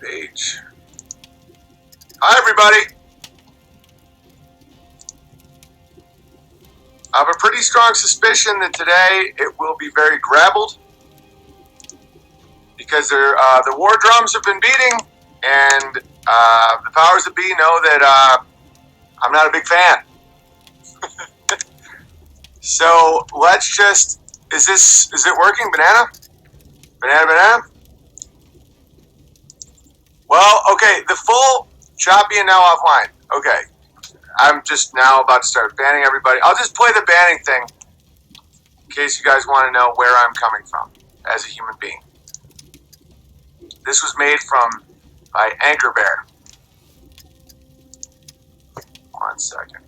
Page. Hi, everybody. I have a pretty strong suspicion that today it will be very grabbled because the war drums have been beating, and the powers that be know that I'm not a big fan. So let's just, is it working, Banana? Banana? Well, okay, the full choppy and now offline. Okay, I'm just now about to start banning everybody. I'll just play the banning thing in case you guys want to know where I'm coming from as a human being. This was made by Anchor Bear. 1 second.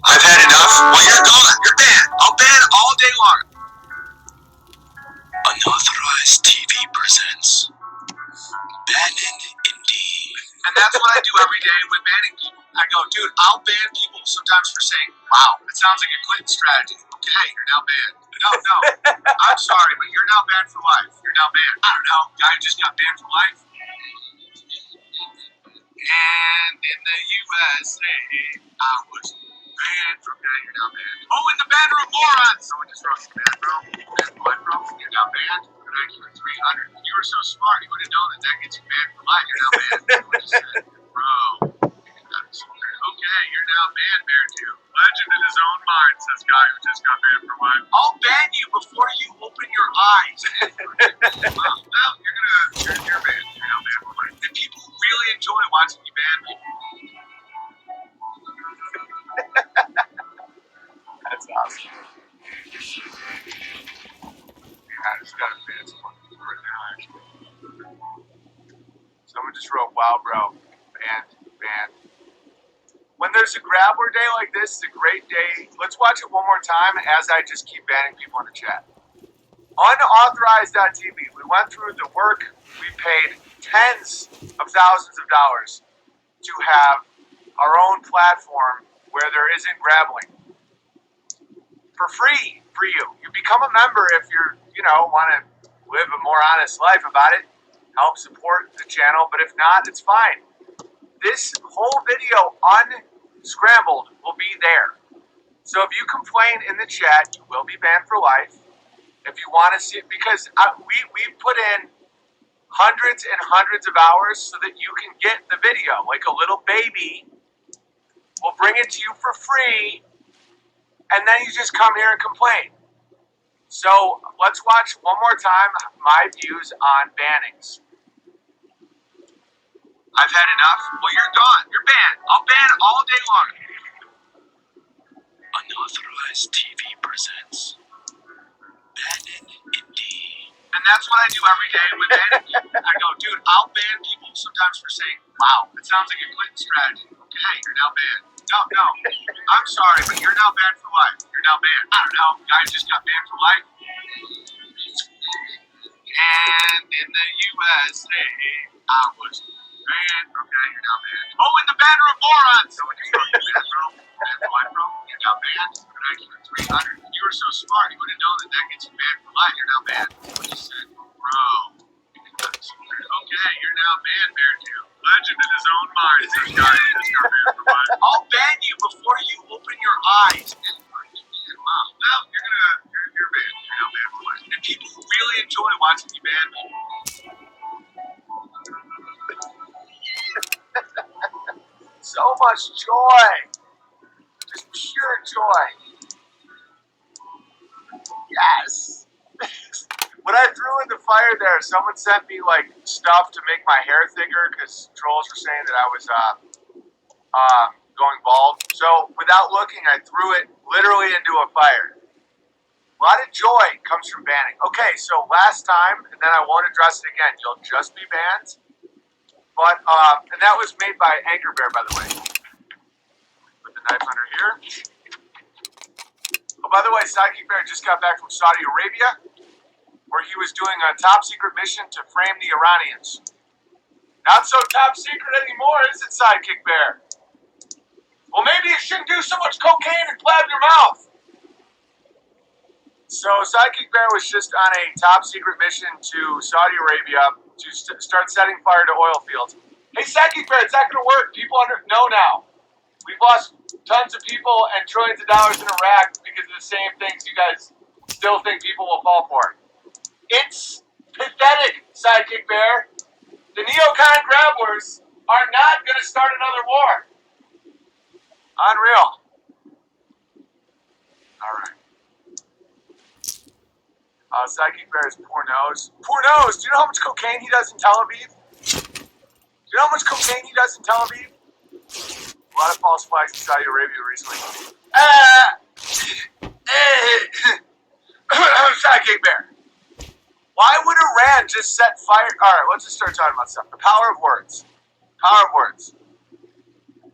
I've had enough. Well, you're gone. You're banned. I'll ban all day long. Unauthorized TV presents Banning Indie. And that's what I do every day with banning people. I go, dude, I'll ban people sometimes for saying, wow, that sounds like a Clinton strategy. Okay, you're now banned. No. I'm sorry, but you're now banned for life. You're now banned. I don't know. Guy just got banned for life. And in the USA, I was banned from that. You're now banned. Oh, in the ban room, morons! Someone just wrote the ban room. You're now banned. You're actually 300. If you were so smart, you would have known that gets you banned for life. You're now banned. Someone just said, bro. Okay, you're now banned, Bear 2. Legend in his own mind, says guy who just got banned for life. I'll ban you before you open your eyes. Wow, well, you're banned. You're now banned for life. And people really enjoy watching you ban people. That's awesome. I just got a ban right now, actually. Someone just wrote, wow, bro. Banned. When there's a Grabbler day like this, it's a great day. Let's watch it one more time as I just keep banning people in the chat. Unauthorized.tv. We went through the work. We paid tens of thousands of dollars to have our own platform where there isn't grabbling. For free for you. You become a member if you're, want to live a more honest life about it. Help support the channel, but if not, it's fine. This whole video unscrambled will be there. So if you complain in the chat, you will be banned for life. If you want to see it, because we put in hundreds and hundreds of hours so that you can get the video. Like a little baby, we'll bring it to you for free, and then you just come here and complain. So let's watch one more time my views on bannings. I've had enough. Well, you're gone. You're banned. I'll ban all day long. Unauthorized TV presents Banning Indie. And that's what I do every day with banning people. I go, dude, I'll ban people sometimes for saying, wow, that sounds like a Clinton strategy. Okay, you're now banned. No. I'm sorry, but you're now banned for life. You're now banned. I don't know. Guy just got banned for life. And in the USA, I was banned. Okay, you're now banned. Oh, in the ban room, morons! Someone just wrote the ban room. Banned for life, bro. You're now banned. You're actually 300. If you were so smart, you would have known that gets you banned for life. You're now banned. Someone just said, bro. Okay, you're now banned, Bear 2. Legend in his own mind, says guy who just got banned for life. I'll ban you before you open your eyes. Wow. Well, you're banned. You're now banned for life. And people really enjoy watching you ban people. So much joy. Just pure joy. Yes. When I threw in the fire there, someone sent me stuff to make my hair thicker because trolls were saying that I was going bald. So without looking, I threw it literally into a fire. A lot of joy comes from banning. Okay, so last time, and then I won't address it again. You'll just be banned. But and that was made by Anchor Bear, by the way. Put the knife under here. Oh, by the way, Sidekick Bear just got back from Saudi Arabia, where he was doing a top secret mission to frame the Iranians. Not so top secret anymore, is it, Sidekick Bear? Well, maybe you shouldn't do so much cocaine and blab your mouth. So Sidekick Bear was just on a top secret mission to Saudi Arabia to start setting fire to oil fields. Hey, Sidekick Bear, it's not going to work. People know now. We've lost tons of people and trillions of dollars in Iraq because of the same things you guys still think people will fall for. It's pathetic, Sidekick Bear. The neocon grabblers are not going to start another war. Unreal. All right. Sidekick Bear is poor nose. Poor nose. Do you know how much cocaine he does in Tel Aviv? Do you know how much cocaine he does in Tel Aviv? A lot of false flags in Saudi Arabia recently. Sidekick Bear. Why would Iran just set fire? All right, let's just start talking about stuff. The power of words. Power of words.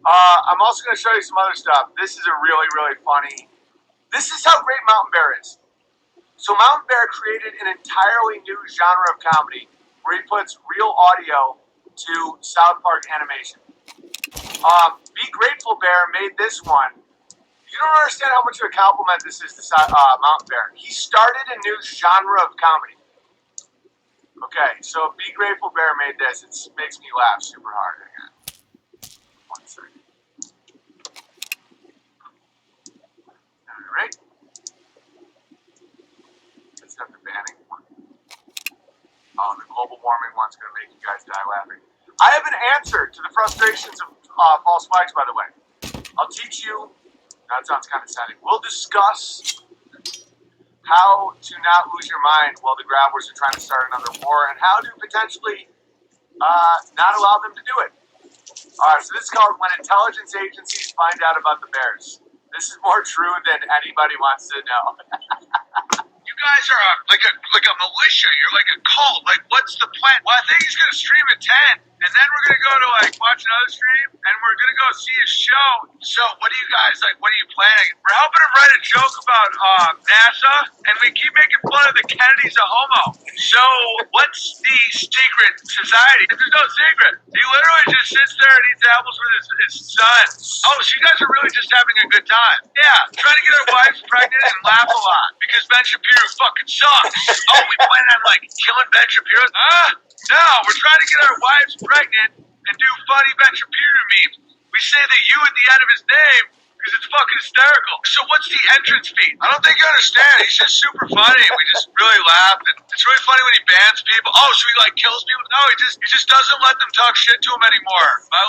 I'm also going to show you some other stuff. This is a really, really funny. This is how great Mountain Bear is. So Mountain Bear created an entirely new genre of comedy where he puts real audio to South Park animation. Be Grateful Bear made this one. You don't understand how much of a compliment this is to Mountain Bear. He started a new genre of comedy. Okay, so Be Grateful Bear made this. It makes me laugh super hard. Hang on. 1 second. All right. That's not the banning one. Oh, the global warming one's going to make you guys die laughing. I have an answer to the frustrations of false flags, by the way. I'll teach you. That sounds condescending. We'll discuss how to not lose your mind while the grabblers are trying to start another war, and how to potentially not allow them to do it. All right, so this is called When Intelligence Agencies Find Out About the Bears. This is more true than anybody wants to know. You guys are like a militia. You're like a cult. Like, what's the plan? Well, I think he's going to stream at 10. And then we're going to go to, watch another stream. And we're going to go see his show. So, what are you guys, what are you planning? We're helping him write a joke about NASA. And we keep making fun of the Kennedys a homo. So, what's the secret society? There's no secret. He literally just sits there and eats apples with his son. Oh, so you guys are really just having a good time. Yeah, trying to get our wives pregnant and laugh a lot. Because Ben Shapiro fucking sucks. Oh, we plan on, killing Ben Shapiro? No, we're trying to get our wives pregnant and do funny Ben Shapiro memes. We say the U at the end of his name because it's fucking hysterical. So what's the entrance fee? I don't think you understand. He's just super funny. We just really laugh, and it's really funny when he bans people. Oh, so he kills people? No, he just doesn't let them talk shit to him anymore by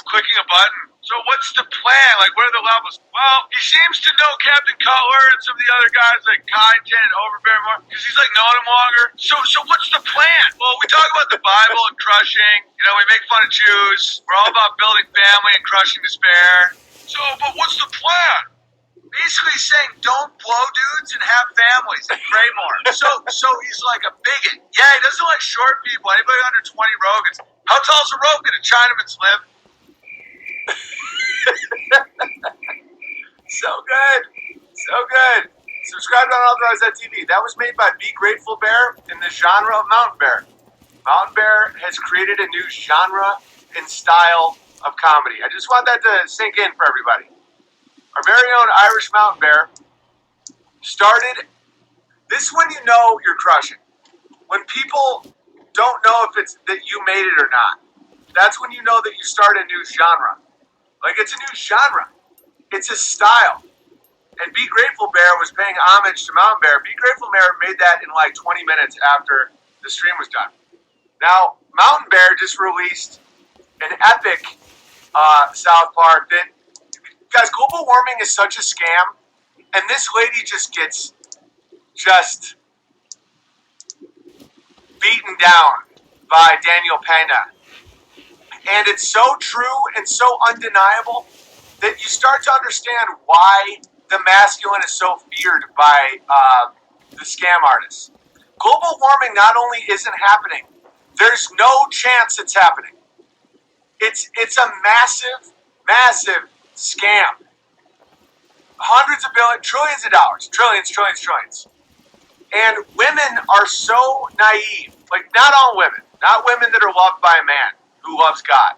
clicking a button. So what's the plan? What are the levels? Well, he seems to know Captain Cutler and some of the other guys like Kyneton and Overbear more because he's known him longer. So what's the plan? Well, we talk about the Bible and crushing. We make fun of Jews. We're all about building family and crushing despair. So, but what's the plan? Basically saying don't blow dudes and have families and pray more. So he's like a bigot. Yeah, he doesn't like short people. Anybody under 20 Rogans. How tall's a Rogan? A Chinaman's live. So good. Subscribe to Unauthorized.tv. That was made by Be Grateful Bear in the genre of Mountain Bear. Mountain Bear has created a new genre and style of comedy. I just want that to sink in for everybody. Our very own Irish Mountain Bear started. This when you know you're crushing. When people don't know if it's that you made it or not. That's when you know that you start a new genre. It's a new genre. It's a style. And Be Grateful Bear was paying homage to Mountain Bear. Be Grateful Bear made that in 20 minutes after the stream was done. Now, Mountain Bear just released an epic South Park that, guys, global warming is such a scam. And this lady just gets beaten down by Daniel Pena. And it's so true and so undeniable that you start to understand why the masculine is so feared by the scam artists. Global warming not only isn't happening, there's no chance it's happening. It's a massive scam. Hundreds of billions, trillions of dollars. Trillions. And women are so naive. Not all women. Not women that are loved by a man who loves God.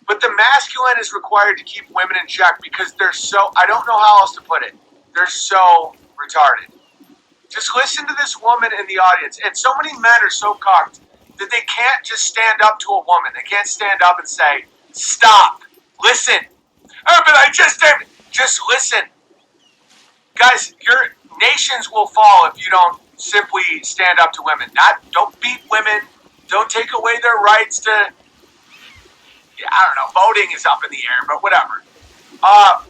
But the masculine is required to keep women in check because they're so, I don't know how else to put it, they're so retarded. Just listen to this woman in the audience. And so many men are so cocked that they can't just stand up to a woman. They can't stand up and say, stop, listen. Oh, but I just did. Just listen. Guys, your nations will fall if you don't simply stand up to women. Don't beat women. Don't take away their rights to, I don't know, voting is up in the air, but whatever.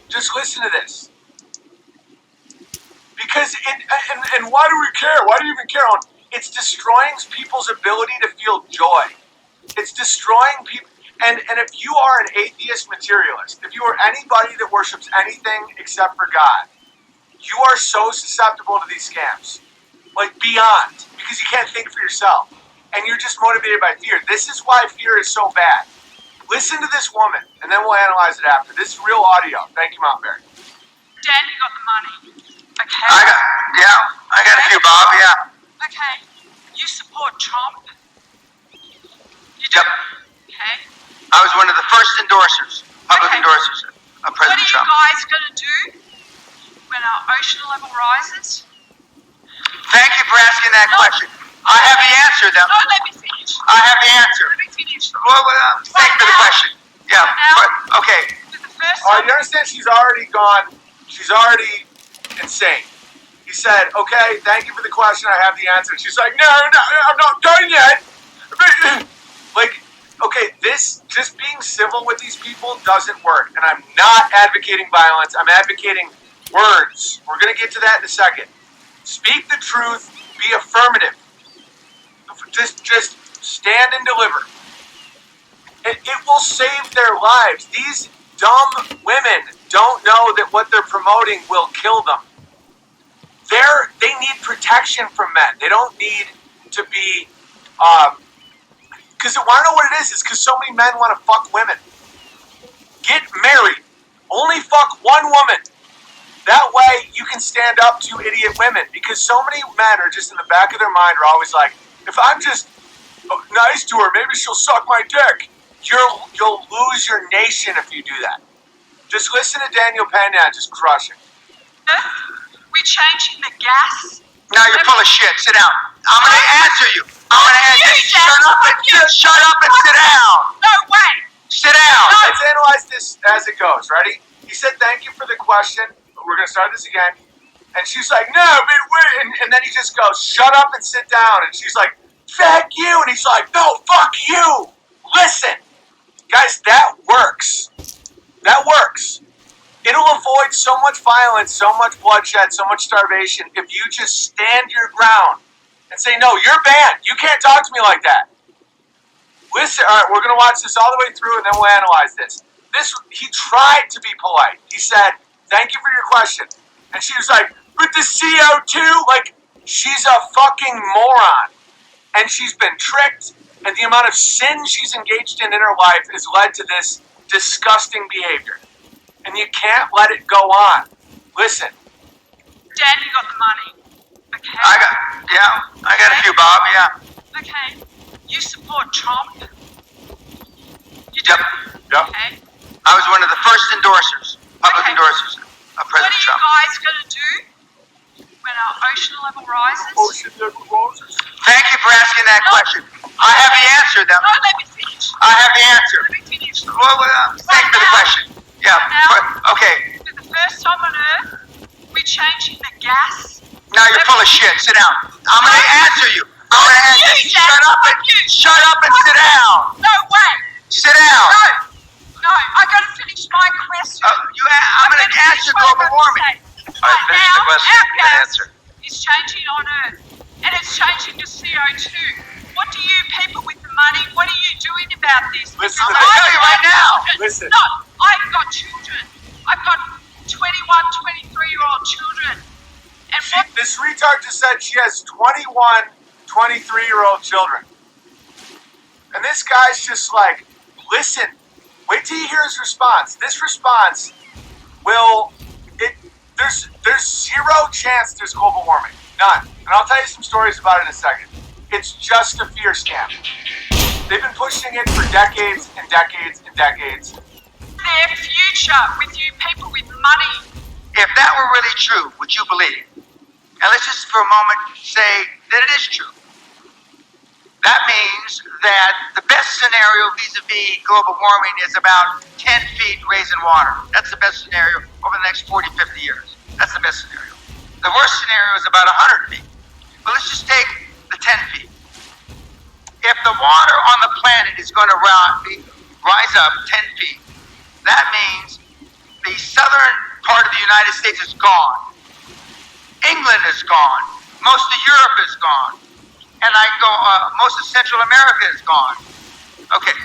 Just listen to this. Because, and why do we care? Why do you even care? It's destroying people's ability to feel joy. It's destroying people. And if you are an atheist materialist, if you are anybody that worships anything except for God, you are so susceptible to these scams. Like, beyond. Because you can't think for yourself. And you're just motivated by fear. This is why fear is so bad. Listen to this woman, and then we'll analyze it after. This is real audio. Thank you, Mount Berry. Dan, you got the money. Okay. I got a few, Bob, yeah. Okay. You support Trump? You do? Yep. Okay. I was one of the first endorsers, public endorsers of President Trump. What are you guys going to do when our ocean level rises? Thank you for asking that question. I have the answer, though. No, let me finish. I have the answer. Let me finish. Well, thank you for the question. Yeah, okay. All right, you understand she's already gone. She's already insane. He said, okay, thank you for the question. I have the answer. She's like, no, I'm not done yet. Like, okay, this, just being civil with these people doesn't work. And I'm not advocating violence. I'm advocating words. We're going to get to that in a second. Speak the truth. Be affirmative. Just stand and deliver. It will save their lives. These dumb women don't know that what they're promoting will kill them. They need protection from men. They don't need to be, because want to know what it is? It's because so many men want to fuck women. Get married. Only fuck one woman. That way you can stand up to idiot women. Because so many men are just in the back of their mind are always like, if I'm just nice to her, maybe she'll suck my dick. You'll lose your nation if you do that. Just listen to Daniel Pena just crushing. We're changing the gas. Now you're full of shit. Sit down. I'm going to answer you. I'm going to answer you. Shut up and sit down. No way. Sit down. No. Let's analyze this as it goes. Ready? He said, thank you for the question. We're going to start this again. And she's like, no, but wait. And then he just goes, shut up and sit down. And she's like, fuck you. And he's like, no, fuck you. Listen. Guys, that works. That works. It'll avoid so much violence, so much bloodshed, so much starvation if you just stand your ground and say, no, you're banned. You can't talk to me like that. Listen, all right, we're going to watch this all the way through and then we'll analyze this. He tried to be polite. He said, thank you for your question. And she was like, but the CO2, like, she's a fucking moron. And she's been tricked, and the amount of sin she's engaged in her life has led to this disgusting behavior. And you can't let it go on. Listen. Dan, you got the money. Okay. I got a few, Bob, yeah. Okay. You support Trump? You do? Yep. Okay. I was one of the first endorsers, public endorsers of President Trump. What are you guys going to do when our ocean level rises? Ocean level rises. Thank you for asking that question. I have the answer, though. No, let me finish. I have the answer. Let me finish. Well, thank you for the question. Yeah, okay. For the first time on Earth, we're changing the gas. Now you're full of shit. Sit down. I'm going to answer you. I'm going to answer you. Shut up and sit down. No way. Sit down. No, I got to finish my question. I'm going to answer global warming. All right, finish the question. Our gas Answer. is changing on Earth, and it's changing to CO2. What do you people with the money, what are you doing about this? Listen, I'm going to tell you right now. Listen. No, I've got children. I've got 21, 23-year-old children. And This retard just said she has 21, 23-year-old children. And this guy's just like, listen, wait till you hear his response. This response there's zero chance there's global warming. None. And I'll tell you some stories about it in a second. It's just a fear scam. They've been pushing it for decades and decades and decades. Their future with you people with money. If that were really true, would you believe? And let's just for a moment say that it is true. That means that the best scenario vis-a-vis global warming is about 10 feet raising water. That's the best scenario over the next 40, 50 years. That's the best scenario. The worst scenario is about 100 feet. But let's just take the 10 feet. If the water on the planet is going to rise up 10 feet, that means the southern part of the United States is gone. England is gone. Most of Europe is gone. And most of Central America is gone. Okay.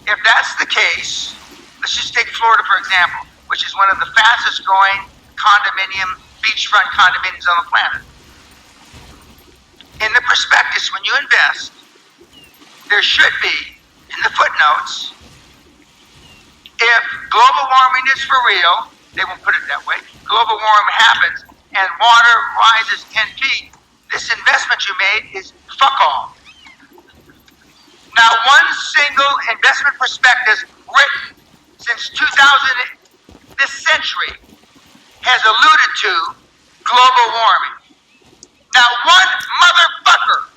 If that's the case, let's just take Florida, for example, which is one of the fastest growing beachfront condominiums on the planet. In the prospectus, when you invest, there should be, in the footnotes, if global warming is for real, they won't put it that way, global warming happens and water rises 10 feet, this investment you made is fuck all. Not one single investment prospectus written since 2000, this century, has alluded to global warming. Not one motherfucker.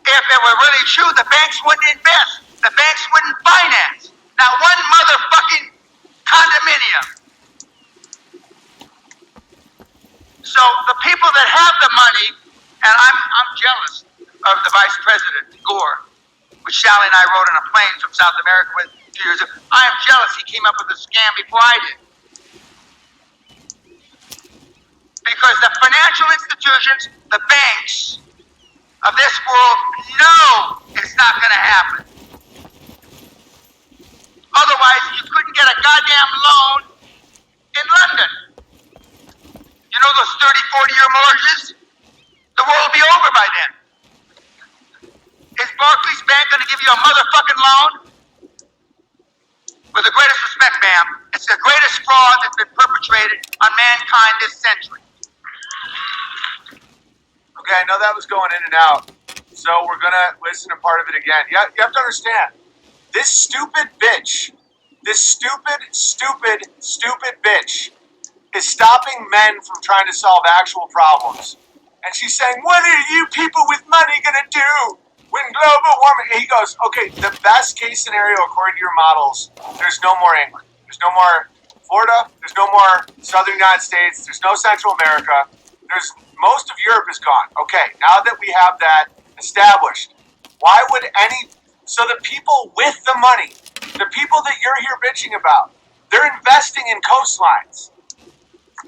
If it were really true, the banks wouldn't invest. The banks wouldn't finance. Not one motherfucking condominium. So the people that have the money, and I'm jealous of the Vice President, Gore, which Sally and I rode on a plane from South America with 2 years ago. I am jealous he came up with a scam before I did. Because the financial institutions, the banks of this world know it's not going to happen. Otherwise, you couldn't get a goddamn loan in London. You know those 30, 40-year mortgages? The world will be over by then. Is Barclays Bank going to give you a motherfucking loan? With the greatest respect, ma'am, it's the greatest fraud that's been perpetrated on mankind this century. Okay, I know that was going in and out, so we're going to listen to part of it again. You have to understand, this stupid bitch bitch is stopping men from trying to solve actual problems. And she's saying, what are you people with money going to do when global warming? And he goes, okay, the best case scenario according to your models, there's no more England. There's no more Florida. There's no more Southern United States. There's no Central America. Most of Europe is gone. Okay, now that we have that established, why would so the people with the money, the people that you're here bitching about, they're investing in coastlines.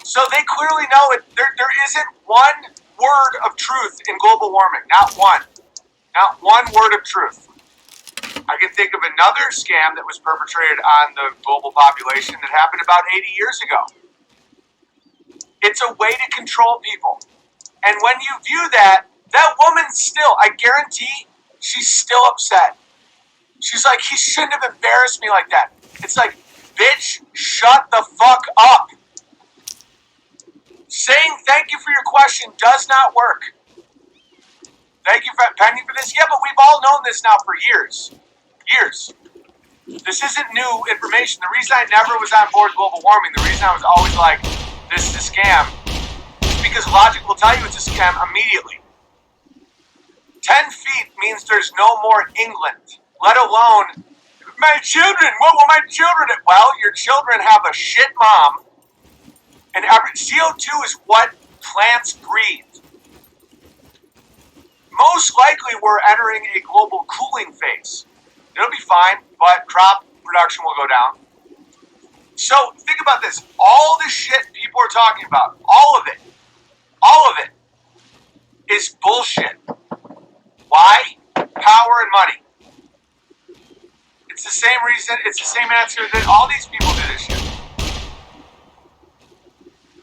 So they clearly know it. There isn't one word of truth in global warming. Not one. Not one word of truth. I can think of another scam that was perpetrated on the global population that happened about 80 years ago. It's a way to control people. And when you view that woman still, I guarantee, she's still upset. She's like, he shouldn't have embarrassed me like that. It's like, bitch, shut the fuck up. Saying thank you for your question does not work. Thank you, Penny, for this. Yeah, but we've all known this now for years. Years. This isn't new information. The reason I never was on board global warming, the reason I was always like, this is a scam, is because logic will tell you it's a scam immediately. 10 feet means there's no more England, let alone my children. What will my children do? Well, your children have a shit mom, and CO2 is what plants breathe. Most likely we're entering a global cooling phase. It'll be fine, but crop production will go down. So think about this. All the shit people are talking about, all of it is bullshit. Why? Power and money. It's the same reason, it's the same answer that all these people do this shit.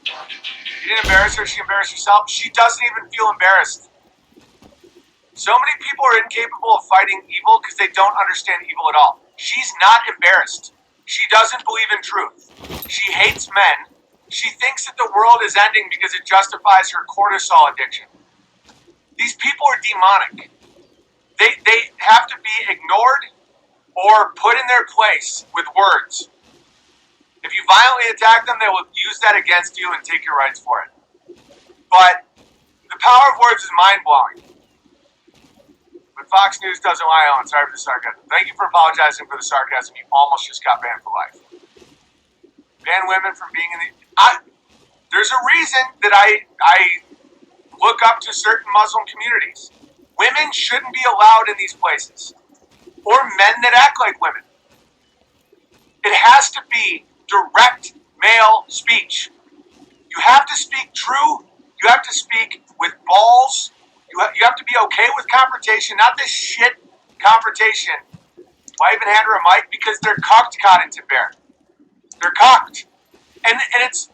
You didn't embarrass her, she embarrassed herself. She doesn't even feel embarrassed. So many people are incapable of fighting evil because they don't understand evil at all. She's not embarrassed. She doesn't believe in truth. She hates men. She thinks that the world is ending because it justifies her cortisol addiction. These people are demonic. They have to be ignored or put in their place with words. If you you violently attack them, they will use that against you and take your rights for it. But the power of words is mind-blowing. But Fox News doesn't lie on. Sorry for the sarcasm. Thank you for apologizing for the sarcasm. You almost just got banned for life. Ban women from being in the... there's a reason that I look up to certain Muslim communities. Women shouldn't be allowed in these places. Or men that act like women. It has to be direct male speech. You have to speak true. You have to speak with balls. You have to be okay with confrontation, not this shit confrontation. Why even hand her a mic? Because they're cucked, Coddington Bear. They're cucked. And it's...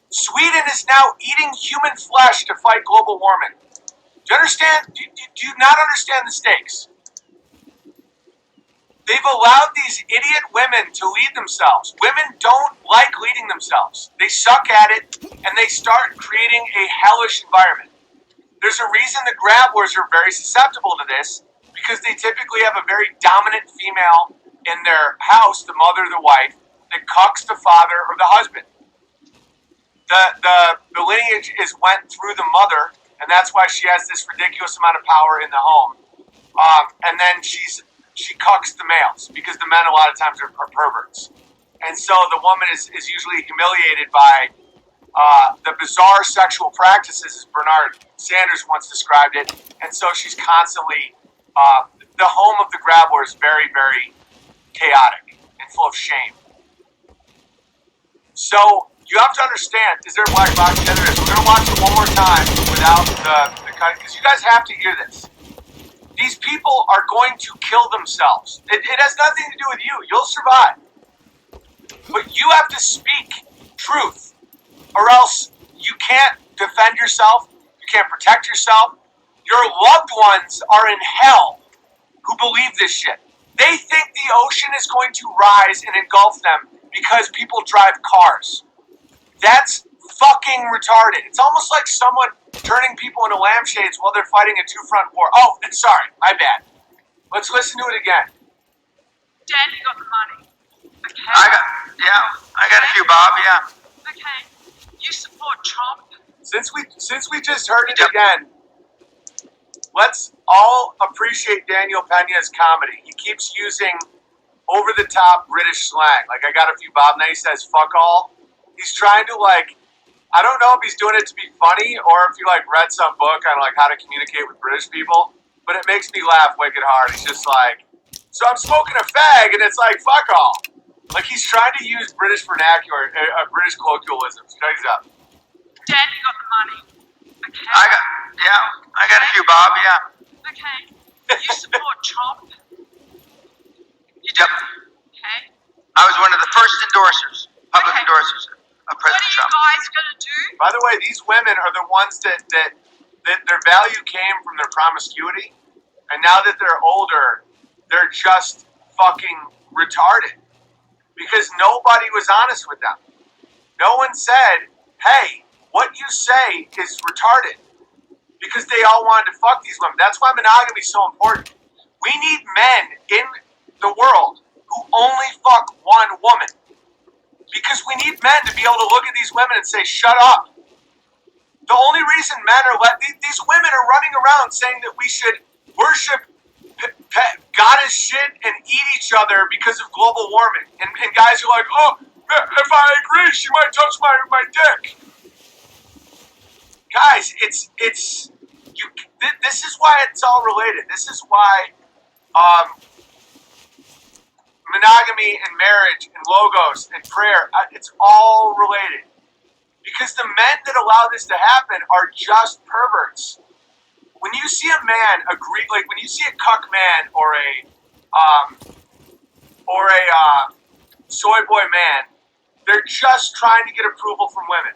Sweden is now eating human flesh to fight global warming. Do you understand? Do you not understand the stakes? They've allowed these idiot women to lead themselves. Women don't like leading themselves. They suck at it, and they start creating a hellish environment. There's a reason the grabblers are very susceptible to this, because they typically have a very dominant female in their house, the mother, the wife, that cucks the father or the husband. The lineage went through the mother, and that's why she has this ridiculous amount of power in the home. And then she cucks the males, because the men a lot of times are perverts. And so the woman is usually humiliated by the bizarre sexual practices, as Bernard Sanders once described it. And so she's constantly, the home of the grabbler is very, very chaotic and full of shame. So you have to understand, is there a black box? Yeah, there is. We're going to watch it one more time without the cut, because you guys have to hear this. These people are going to kill themselves. It has nothing to do with you. You'll survive. But you have to speak truth, or else you can't defend yourself. You can't protect yourself. Your loved ones are in hell who believe this shit. They think the ocean is going to rise and engulf them because people drive cars. That's fucking retarded. It's almost like someone turning people into lampshades while they're fighting a two-front war. Oh, and sorry, my bad. Let's listen to it again. Dan, you got the money. Okay. I got a few, Bob, yeah. Okay. You support Trump? Since we just heard it again, let's all appreciate Daniel Pena's comedy. He keeps using over-the-top British slang. Like, I got a few, Bob, now he says, fuck all. He's trying to, like, I don't know if he's doing it to be funny or if he, like, read some book on, like, how to communicate with British people, but it makes me laugh wicked hard. He's just like, so I'm smoking a fag, and it's like, fuck all. Like, he's trying to use British vernacular, British colloquialisms. Check these out. Dan, you got the money. Okay. I got a few, Bob, yeah. Okay. You support Trump? You do? Yep. Okay. I was one of the first endorsers, public endorsers of What President are you Trump. guys going to do? By the way, these women are the ones that their value came from their promiscuity, and now that they're older, they're just fucking retarded. Because nobody was honest with them. No one said, hey, what you say is retarded. Because they all wanted to fuck these women. That's why monogamy is so important. We need men in the world who only fuck one woman. Because we need men to be able to look at these women and say, shut up. The only reason men are these women are running around saying that we should worship goddess shit and eat each other because of global warming. And guys are like, oh, if I agree, she might touch my dick. Guys, this is why it's all related. This is why monogamy and marriage and logos and prayer, it's all related. Because the men that allow this to happen are just perverts. When you see a man agree, like when you see a cuck man or a soy boy man, they're just trying to get approval from women.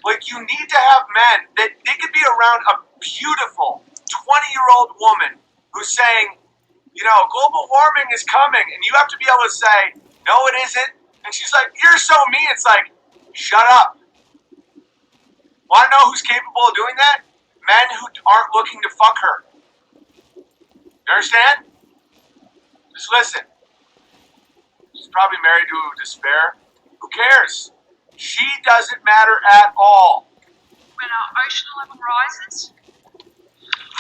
Like, you need to have men that they could be around a beautiful 20-year-old woman who's saying, you know, global warming is coming, and you have to be able to say, no, it isn't. And she's like, you're so mean. It's like, shut up. Want to know who's capable of doing that? Men who aren't looking to fuck her. You understand? Just listen. She's probably married to despair. Who cares? She doesn't matter at all. When our ocean level rises?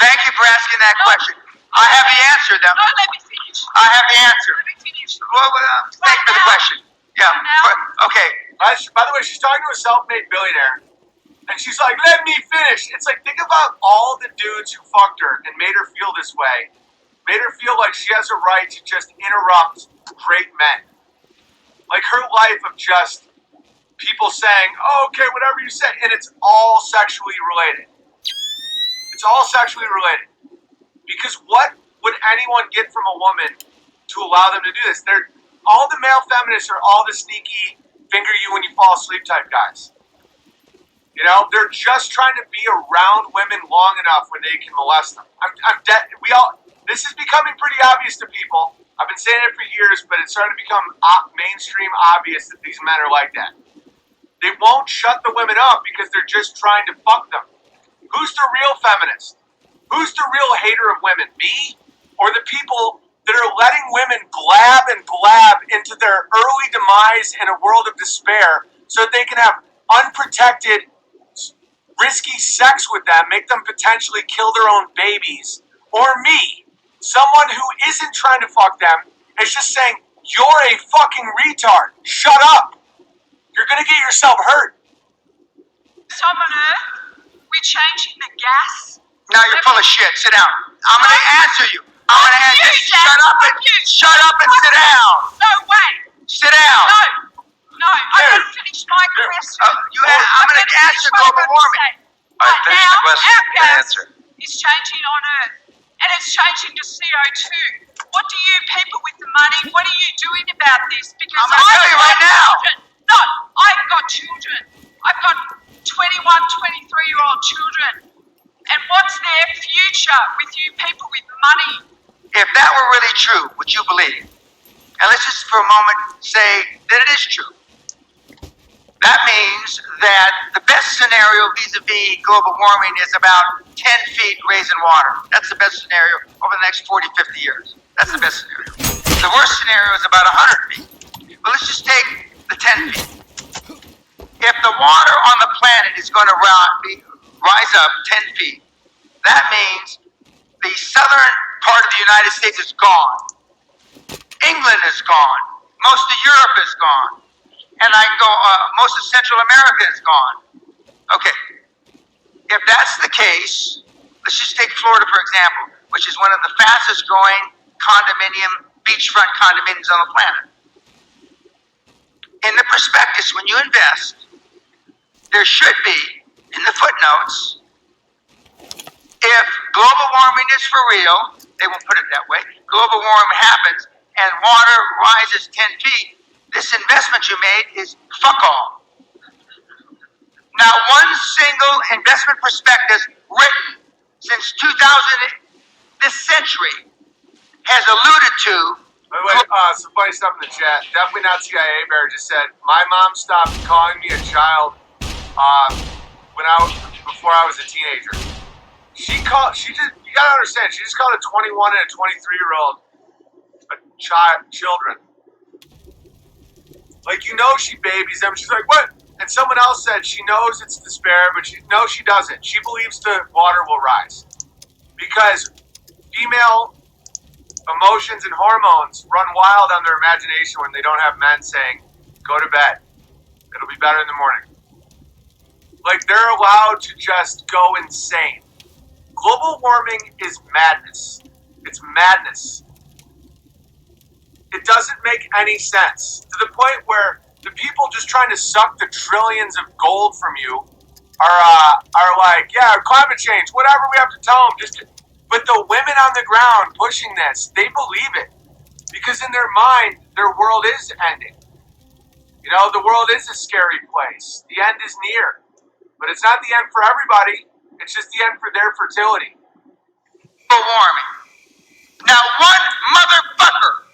Thank you for asking that question. I have the answer, though. No, let me finish. I have the answer. Let me finish. Well, thank you for the question. Yeah. Okay. By the way, she's talking to a self-made billionaire, and she's like, "Let me finish." It's like, think about all the dudes who fucked her and made her feel this way, made her feel like she has a right to just interrupt great men. Like her life of just people saying, "Oh, okay, whatever you say," and it's all sexually related. It's all sexually related. Because what would anyone get from a woman to allow them to do this? All the male feminists are all the sneaky finger you when you fall asleep type guys. You know, they're just trying to be around women long enough where they can molest them. This is becoming pretty obvious to people. I've been saying it for years, but it's starting to become mainstream obvious that these men are like that. They won't shut the women up because they're just trying to fuck them. Who's the real feminist? Who's the real hater of women? Me? Or the people that are letting women blab and blab into their early demise in a world of despair so that they can have unprotected, risky sex with them, make them potentially kill their own babies? Or me, someone who isn't trying to fuck them, is just saying, "You're a fucking retard. Shut up. You're going to get yourself hurt." Time on Earth, we're changing the gas. Now you're full of shit. Sit down. I'm going to answer you. I'm going to answer you. Shut up and sit down. No way. Sit down. No. I'm going to finish my question. I'm going to answer global warming. Right finish now, the question. our gas Answer. is changing on Earth, and it's changing to CO2. What do you people with the money, what are you doing about this? Because I'm going to tell you right now. No, I've got children. I've got 21, 23-year-old children. And what's their future with you people with money? If that were really true, would you believe? And let's just for a moment say that it is true. That means that the best scenario vis-a-vis global warming is about 10 feet raising water. That's the best scenario over the next 40, 50 years. That's the best scenario. The worst scenario is about 100 feet. But let's just take the 10 feet. If the water on the planet is going to rise up 10 feet, that means the southern part of the United States is gone. England is gone. Most of Europe is gone. And I can go, most of Central America is gone. Okay. If that's the case, let's just take Florida, for example, which is one of the fastest growing beachfront condominiums on the planet. In the prospectus, when you invest, there should be, in the footnotes, if global warming is for real, they won't put it that way, global warming happens and water rises 10 feet, this investment you made is fuck all. Not one single investment prospectus written since 2000, this century, has alluded to. By the way, some funny stuff in the chat. Definitely not CIA Bear just said, "My mom stopped calling me a child before I was a teenager." You gotta understand, she just called a 21 and a 23-year-old children. Like, she babies them. She's like, "What?" And someone else said she knows it's despair, but she doesn't. She believes the water will rise. Because female emotions and hormones run wild on their imagination when they don't have men saying, "Go to bed. It'll be better in the morning." Like, they're allowed to just go insane. Global warming is madness. It's madness. It doesn't make any sense. To the point where the people just trying to suck the trillions of gold from you are like, "Yeah, climate change, whatever we have to tell them." But the women on the ground pushing this, they believe it. Because in their mind, their world is ending. The world is a scary place. The end is near. But it's not the end for everybody. It's just the end for their fertility. Global warming. Now, one motherfucker.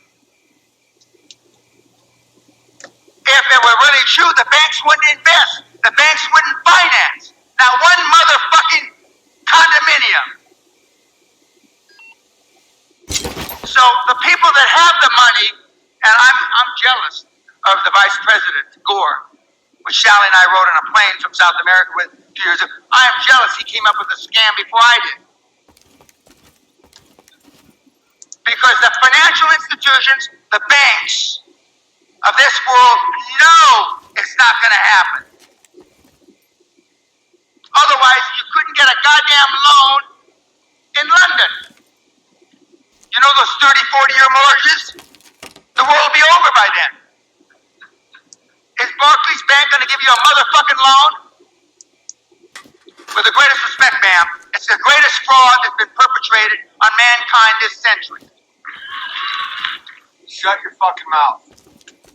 If it were really true, the banks wouldn't invest. The banks wouldn't finance. Now, one motherfucking condominium. So the people that have the money And I'm jealous of the Vice President, Gore, which Sally and I rode on a plane from South America with 2 years ago. I am jealous he came up with a scam before I did. Because the financial institutions, the banks of this world know it's not going to happen. Otherwise, you couldn't get a goddamn loan in London. You know those 30, 40-year mortgages? The world will be over by then. Is Barclays Bank going to give you a motherfucking loan? With the greatest respect, ma'am, it's the greatest fraud that's been perpetrated on mankind this century. Shut your fucking mouth.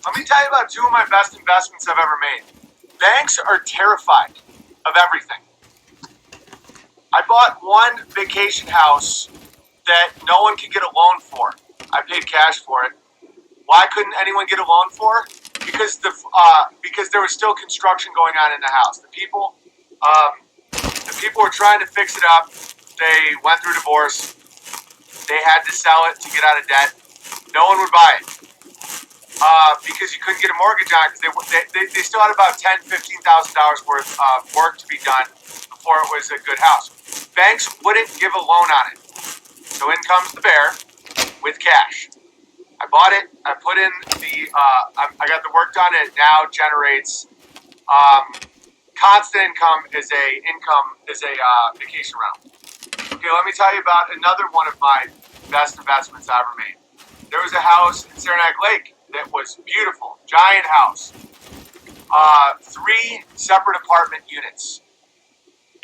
Let me tell you about two of my best investments I've ever made. Banks are terrified of everything. I bought one vacation house that no one could get a loan for. I paid cash for it. Why couldn't anyone get a loan for? Because there was still construction going on in the house. The people were trying to fix it up. They went through divorce. They had to sell it to get out of debt. No one would buy it because you couldn't get a mortgage on it. Because they still had about $10,000, $15,000 worth of work to be done before it was a good house. Banks wouldn't give a loan on it. So in comes the bear with cash. I bought it. I put in I got the work done. It now generates constant income is a vacation rental. Okay, let me tell you about another one of my best investments I ever made. There was a house in Saranac Lake that was beautiful, giant house, 3 separate apartment units.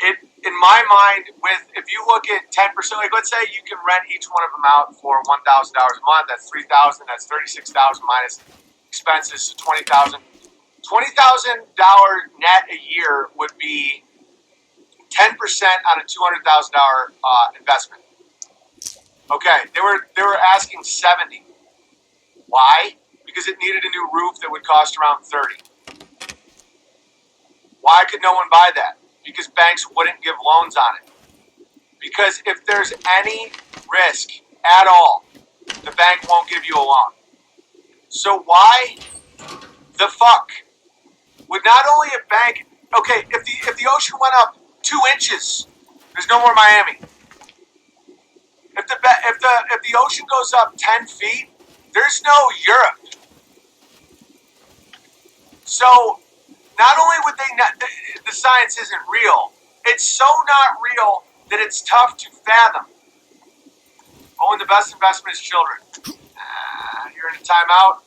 In my mind, if you look at 10%, like let's say you can rent each one of them out for $1,000 a month. That's $3,000. That's $36,000 minus expenses, so $20,000. $20,000 net a year would be 10% on a $200,000 investment. Okay, they were asking 70. Why? Because it needed a new roof that would cost around 30. Why could no one buy that? Because banks wouldn't give loans on it. Because if there's any risk at all, the bank won't give you a loan. So why the fuck would not only a bank? Okay, if the ocean went up 2 inches, there's no more Miami. If the ocean goes up 10 feet, there's no Europe. So not only would they not, the science isn't real, it's so not real that it's tough to fathom. Oh, and the best investment is children. You're in a timeout.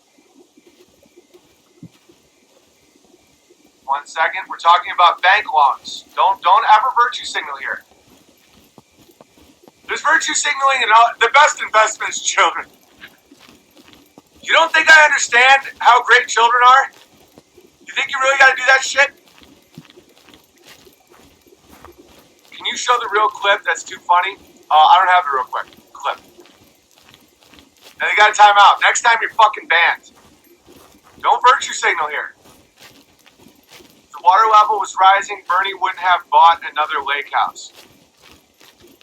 1 second. We're talking about bank loans. Don't ever virtue signal here. There's virtue signaling, and the best investment is children. You don't think I understand how great children are? You think you really got to do that shit? Can you show the real clip? That's too funny. I don't have the real clip. Now they got to time out. Next time you're fucking banned. Don't virtue signal here. If the water level was rising, Bernie wouldn't have bought another lake house.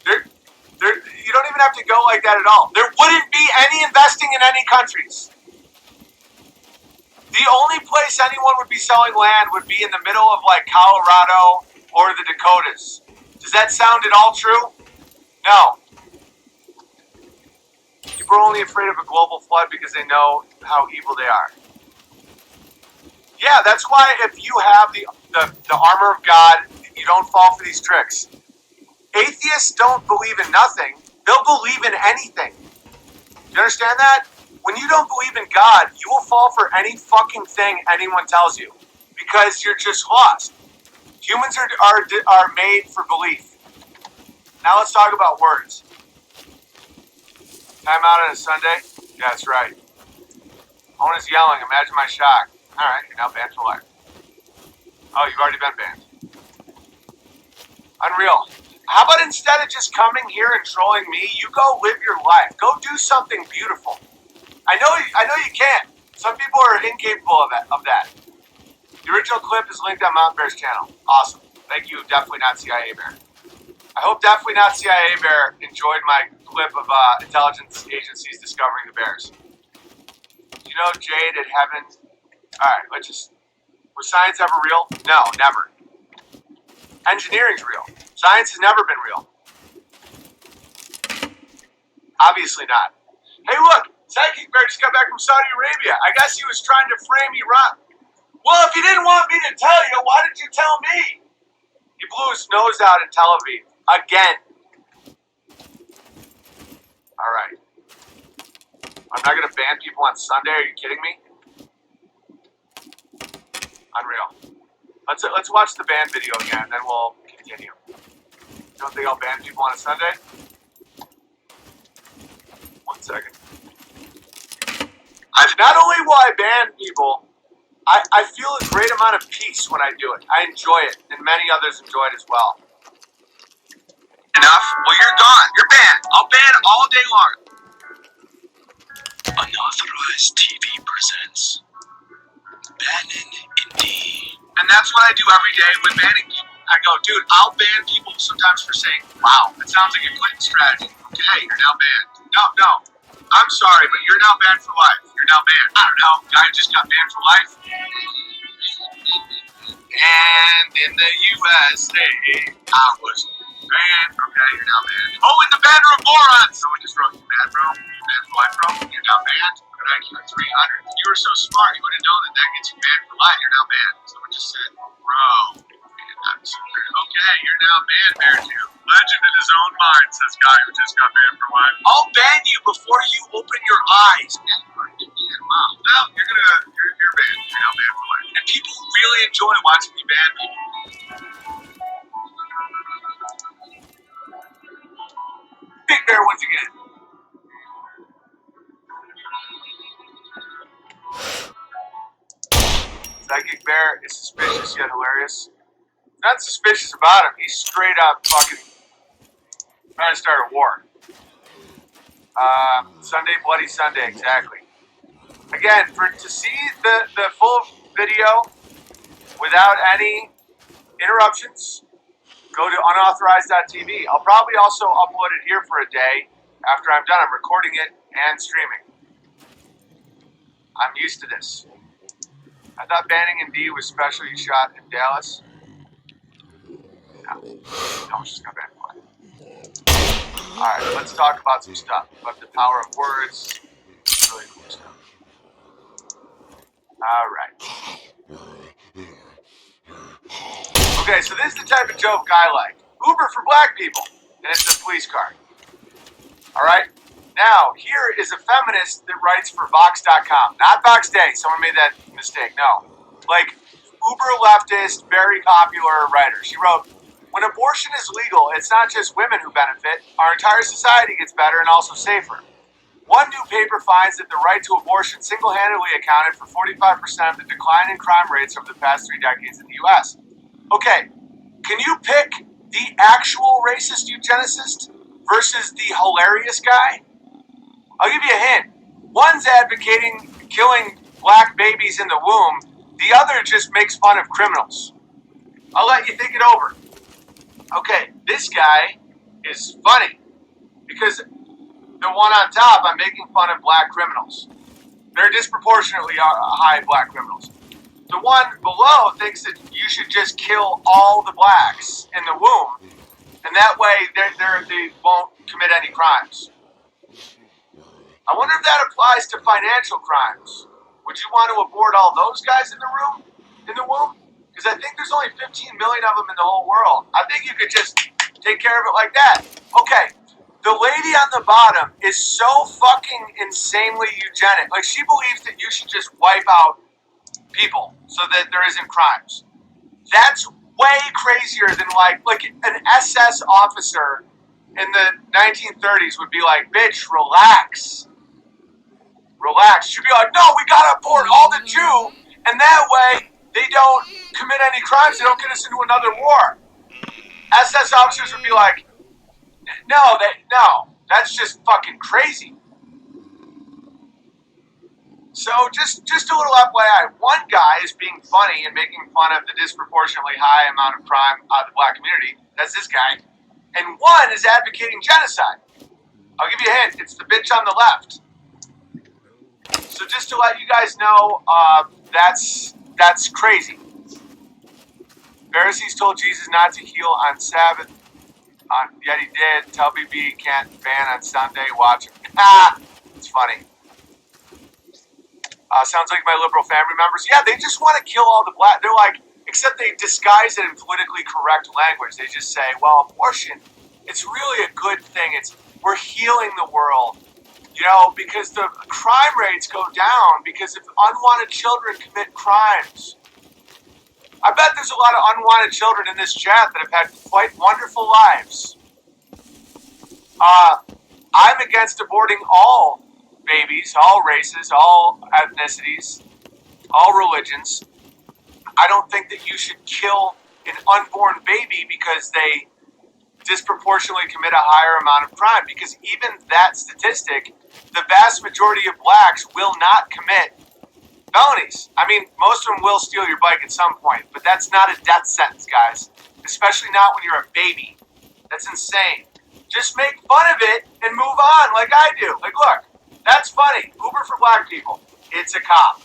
You don't even have to go like that at all. There wouldn't be any investing in any countries. The only place anyone would be selling land would be in the middle of like Colorado or the Dakotas. Does that sound at all true? No. People are only afraid of a global flood because they know how evil they are. Yeah, that's why if you have the armor of God, you don't fall for these tricks. Atheists don't believe in nothing. They'll believe in anything. Do you understand that? When you don't believe in God, you will fall for any fucking thing anyone tells you because you're just lost. Humans are made for belief. Now let's talk about words. Time out on a Sunday? Yeah, that's right. Phone is yelling. Imagine my shock. All right, you're now banned for life. Oh, you've already been banned. Unreal. How about instead of just coming here and trolling me, you go live your life. Go do something beautiful. I know you can't. Some people are incapable of that. The original clip is linked on Mountain Bear's channel. Awesome. Thank you, Definitely Not CIA Bear. I hope Definitely Not CIA Bear enjoyed my clip of intelligence agencies discovering the bears. you know Jade at Heaven? Alright, was science ever real? No, never. Engineering's real. Science has never been real. Obviously not. Hey look, Psychic Bear just got back from Saudi Arabia. I guess he was trying to frame Iran. Well, if you didn't want me to tell you, why did you tell me? He blew his nose out in Tel Aviv. Again. Alright. I'm not going to ban people on Sunday. Are you kidding me? Unreal. Let's watch the ban video again, then we'll continue. You don't think I'll ban people on a Sunday? 1 second. Not only will I ban people, I feel a great amount of peace when I do it. I enjoy it, and many others enjoy it as well. Enough? Well, you're gone. You're banned. I'll ban all day long. Unauthorized TV presents Banning Indie. And that's what I do every day with banning people. I go, dude, I'll ban people sometimes for saying, wow, that sounds like a Clinton strategy. Okay, you're now banned. No. I'm sorry, but you're now banned for life. You're now banned. I don't know. Guy just got banned for life. And in the USA, I was banned. Okay, you're now banned. Oh, in the banner of morons. Someone just wrote, you bad, bro. Banned for life, bro. You're now banned. Good IQ at 300. If you were so smart, you would have known that gets you banned for life. You're now banned. Someone just said, bro. Okay, you're now banned, Bear 2. Legend in his own mind, says guy who just got banned for life. I'll ban you before you open your eyes. Wow. Well, you're banned. You're now banned for life. And people really enjoy watching me ban people. Big Bear once again. Psychic Bear is suspicious yet hilarious. Not suspicious about him. He's straight up fucking trying to start a war. Sunday, Bloody Sunday, exactly. Again, to see the full video without any interruptions, go to unauthorized.tv. I'll probably also upload it here for a day after I'm done. I'm recording it and streaming. I'm used to this. I thought banning in D was specially shot in Dallas. No, it's just got banned for life. Alright, let's talk about some stuff. About the power of words. Really cool stuff. Alright. Okay, so this is the type of joke I like. Uber for black people. And it's a police car. Alright? Now, here is a feminist that writes for Vox.com. Not Vox Day. Someone made that mistake. No. Like, uber leftist, very popular writer. She wrote, when abortion is legal, it's not just women who benefit. Our entire society gets better and also safer. One new paper finds that the right to abortion single-handedly accounted for 45% of the decline in crime rates over the past 3 decades in the U.S. Okay, can you pick the actual racist eugenicist versus the hilarious guy? I'll give you a hint. One's advocating killing black babies in the womb. The other just makes fun of criminals. I'll let you think it over. Okay, this guy is funny because the one on top, I'm making fun of black criminals. They're disproportionately high black criminals. The one below thinks that you should just kill all the blacks in the womb, and that way they won't commit any crimes. I wonder if that applies to financial crimes. Would you want to abort all those guys in the womb? Because I think there's only 15 million of them in the whole world. I think you could just take care of it like that. Okay, the lady on the bottom is so fucking insanely eugenic. Like, she believes that you should just wipe out people so that there isn't crimes. That's way crazier than like an SS officer in the 1930s would be like, bitch, relax. Relax. She'd be like, no, we gotta abort all the Jew, and that way they don't commit any crimes, they don't get us into another war. SS officers would be like, no, that's just fucking crazy. So just a little FYI, one guy is being funny and making fun of the disproportionately high amount of crime out of the black community. That's this guy. And one is advocating genocide. I'll give you a hint. It's the bitch on the left. So just to let you guys know, that's crazy. Pharisees told Jesus not to heal on Sabbath, yet he did. Tell BB he can't ban on Sunday. Watch him. It's funny. Sounds like my liberal family members. Yeah, they just want to kill all the black. They're like, except they disguise it in politically correct language. They just say, well, abortion, it's really a good thing. We're healing the world. Because the crime rates go down because if unwanted children commit crimes. I bet there's a lot of unwanted children in this chat that have had quite wonderful lives. I'm against aborting all babies, all races, all ethnicities, all religions. I don't think that you should kill an unborn baby because they disproportionately commit a higher amount of crime. Because even that statistic, the vast majority of blacks will not commit felonies. I mean, most of them will steal your bike at some point, but that's not a death sentence, guys. Especially not when you're a baby. That's insane. Just make fun of it and move on like I do. Like, look, that's funny. Uber for black people. It's a cop.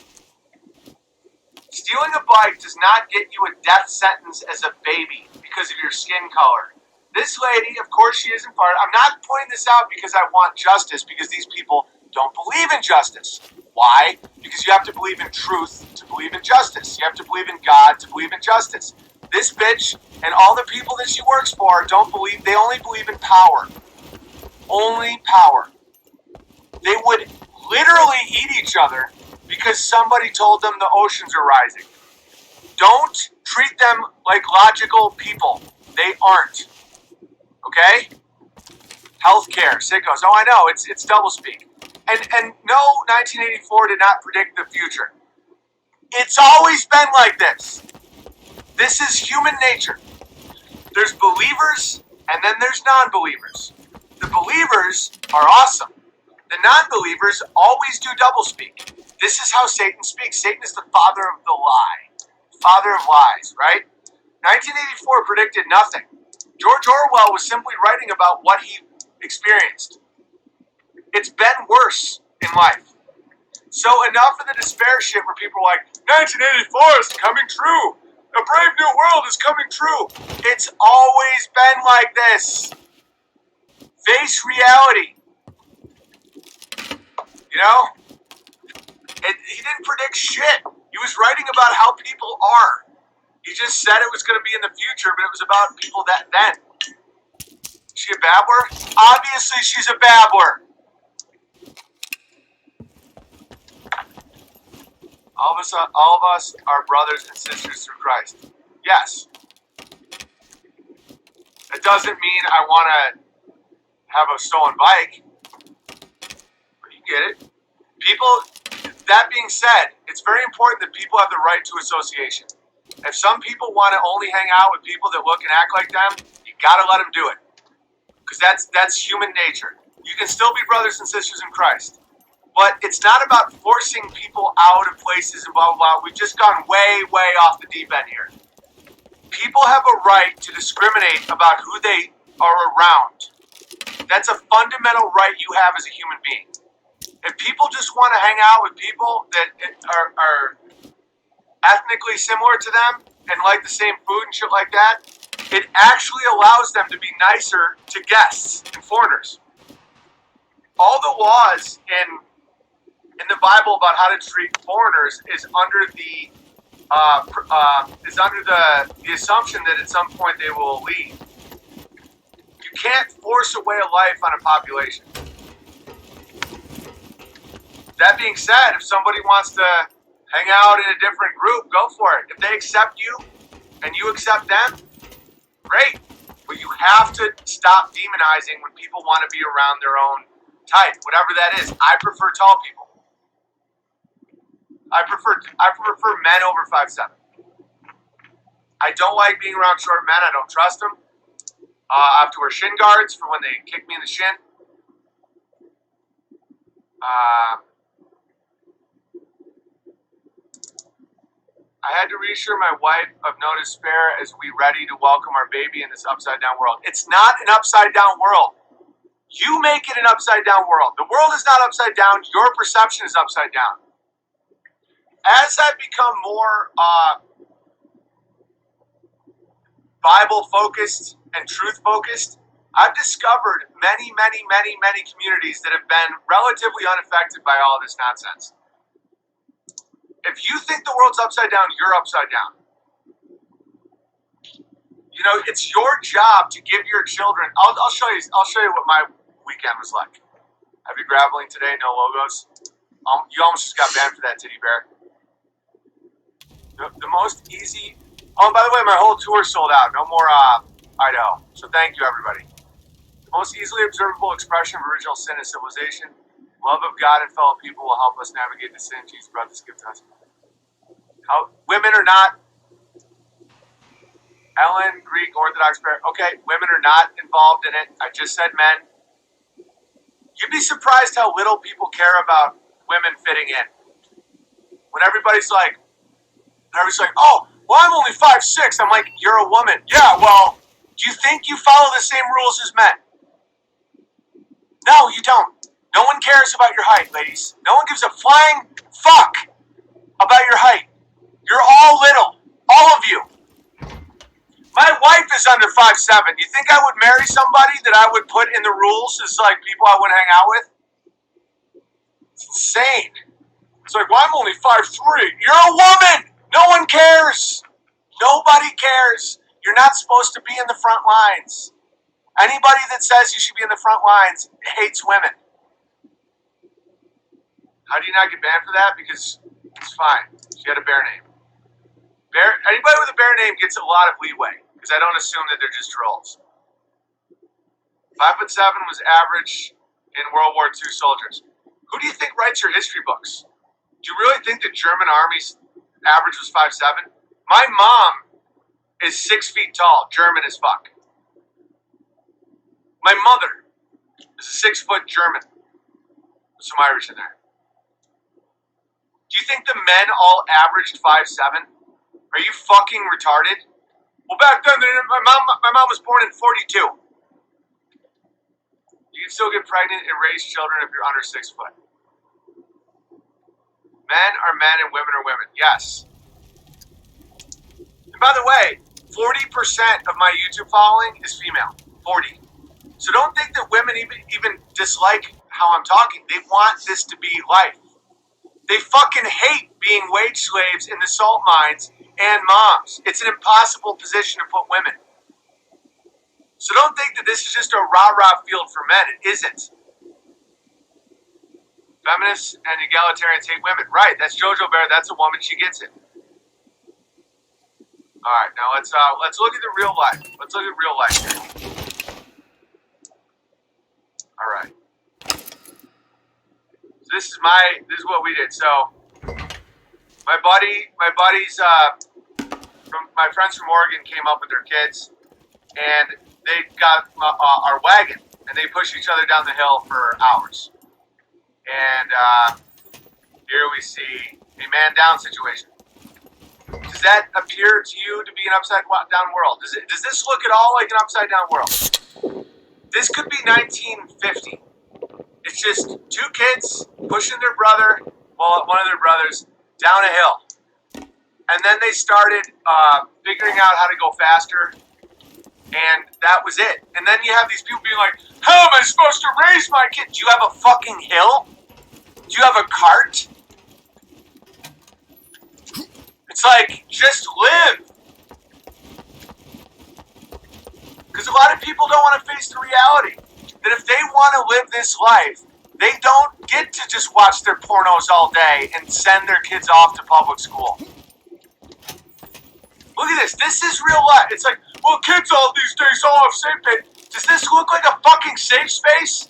Stealing a bike does not get you a death sentence as a baby because of your skin color. This lady, of course she isn't part. I'm not pointing this out because I want justice, because these people don't believe in justice. Why? Because you have to believe in truth to believe in justice. You have to believe in God to believe in justice. This bitch and all the people that she works for don't believe, they only believe in power. Only power. They would literally eat each other because somebody told them the oceans are rising. Don't treat them like logical people. They aren't. Okay? Healthcare, sickos. Oh, I know, it's doublespeak. And no, 1984 did not predict the future. It's always been like this. This is human nature. There's believers, and then there's non-believers. The believers are awesome. The non-believers always do doublespeak. This is how Satan speaks. Satan is the father of the lie. Father of lies, right? 1984 predicted nothing. George Orwell was simply writing about what he experienced. It's been worse in life. So enough of the despair shit where people are like, 1984 is coming true. A brave new world is coming true. It's always been like this. Face reality. He didn't predict shit. He was writing about how people are. He just said it was going to be in the future, but it was about people then. Is she a babbler? Obviously she's a babbler. All of us are brothers and sisters through Christ. Yes. It doesn't mean I want to have a stolen bike. But you get it. That being said, it's very important that people have the right to association. If some people want to only hang out with people that look and act like them, you gotta let them do it. Because that's human nature. You can still be brothers and sisters in Christ. But it's not about forcing people out of places and blah, blah, blah. We've just gone way, way off the deep end here. People have a right to discriminate about who they are around. That's a fundamental right you have as a human being. If people just want to hang out with people that are ethnically similar to them and like the same food and shit like that, it actually allows them to be nicer to guests and foreigners. All the laws in the Bible about how to treat foreigners is under the assumption that at some point they will leave. You can't force a way of life on a population. That being said, if somebody wants to hang out in a different group, go for it. If they accept you and you accept them, great. But you have to stop demonizing when people want to be around their own type, whatever that is. I prefer tall people. I prefer men over 5'7". I don't like being around short men. I don't trust them. I have to wear shin guards for when they kick me in the shin. I had to reassure my wife of no despair as we ready to welcome our baby in this upside down world. It's not an upside down world. You make it an upside down world. The world is not upside down. Your perception is upside down. As I've become more Bible focused and truth focused, I've discovered many, many, many, many communities that have been relatively unaffected by all of this nonsense. If you think the world's upside down, you're upside down. You know, it's your job to give your children. I'll show you. I'll show you what my weekend was like. Heavy graveling today, no logos. You almost just got banned for that, titty bear. The most easy. Oh, and by the way, my whole tour sold out. No more Idaho. So thank you, everybody. The most easily observable expression of original sin is civilization. Love of God and fellow people will help us navigate the sin Jesus brought this gift to us. How women are not. Ellen, Greek, Orthodox prayer. Okay, women are not involved in it. I just said men. You'd be surprised how little people care about women fitting in. When everybody's like, oh, well, I'm only 5'6". I'm like, you're a woman. Yeah, well, do you think you follow the same rules as men? No, you don't. No one cares about your height, ladies. No one gives a flying fuck about your height. You're all little. All of you. My wife is under 5'7". You think I would marry somebody that I would put in the rules as like people I would hang out with? It's insane. It's like, well, I'm only 5'3". You're a woman. No one cares. Nobody cares. You're not supposed to be in the front lines. Anybody that says you should be in the front lines hates women. How do you not get banned for that? Because it's fine. She had a bear name. Anybody with a bear name gets a lot of leeway because I don't assume that they're just trolls. 5'7" was average in World War II soldiers. Who do you think writes your history books? Do you really think the German army's average was 5'7"? My mom is 6 feet tall, German as fuck. My mother is a 6-foot German with some Irish in there. Do you think the men all averaged 5'7"? Are you fucking retarded? Well, back then, my mom was born in 42. You can still get pregnant and raise children if you're under 6 foot. Men are men and women are women. Yes. And by the way, 40% of my YouTube following is female. 40. So don't think that women even dislike how I'm talking. They want this to be life. They fucking hate being wage slaves in the salt mines and moms. It's an impossible position to put women. So don't think that this is just a rah-rah field for men. It isn't. Feminists and egalitarians hate women. Right, that's Jojo Bear. That's a woman. She gets it. All right, now let's look at the real life. Let's look at real life here. All right. So this is what we did. So my buddies from my friends from Oregon came up with their kids, and they got our wagon, and they pushed each other down the hill for hours. And here we see a man down situation. Does that appear to you to be an upside down world? Does this look at all like an upside down world? This could be 1950. It's just two kids pushing their brother, well, one of their brothers, down a hill. And then they started figuring out how to go faster, and that was it. And then you have these people being like, how am I supposed to raise my kid? Do you have a fucking hill? Do you have a cart? It's like, just live. Because a lot of people don't want to face the reality that if they want to live this life, they don't get to just watch their pornos all day and send their kids off to public school. Look at this. This is real life. It's like, well, kids all these days all have safe space. Does this look like a fucking safe space?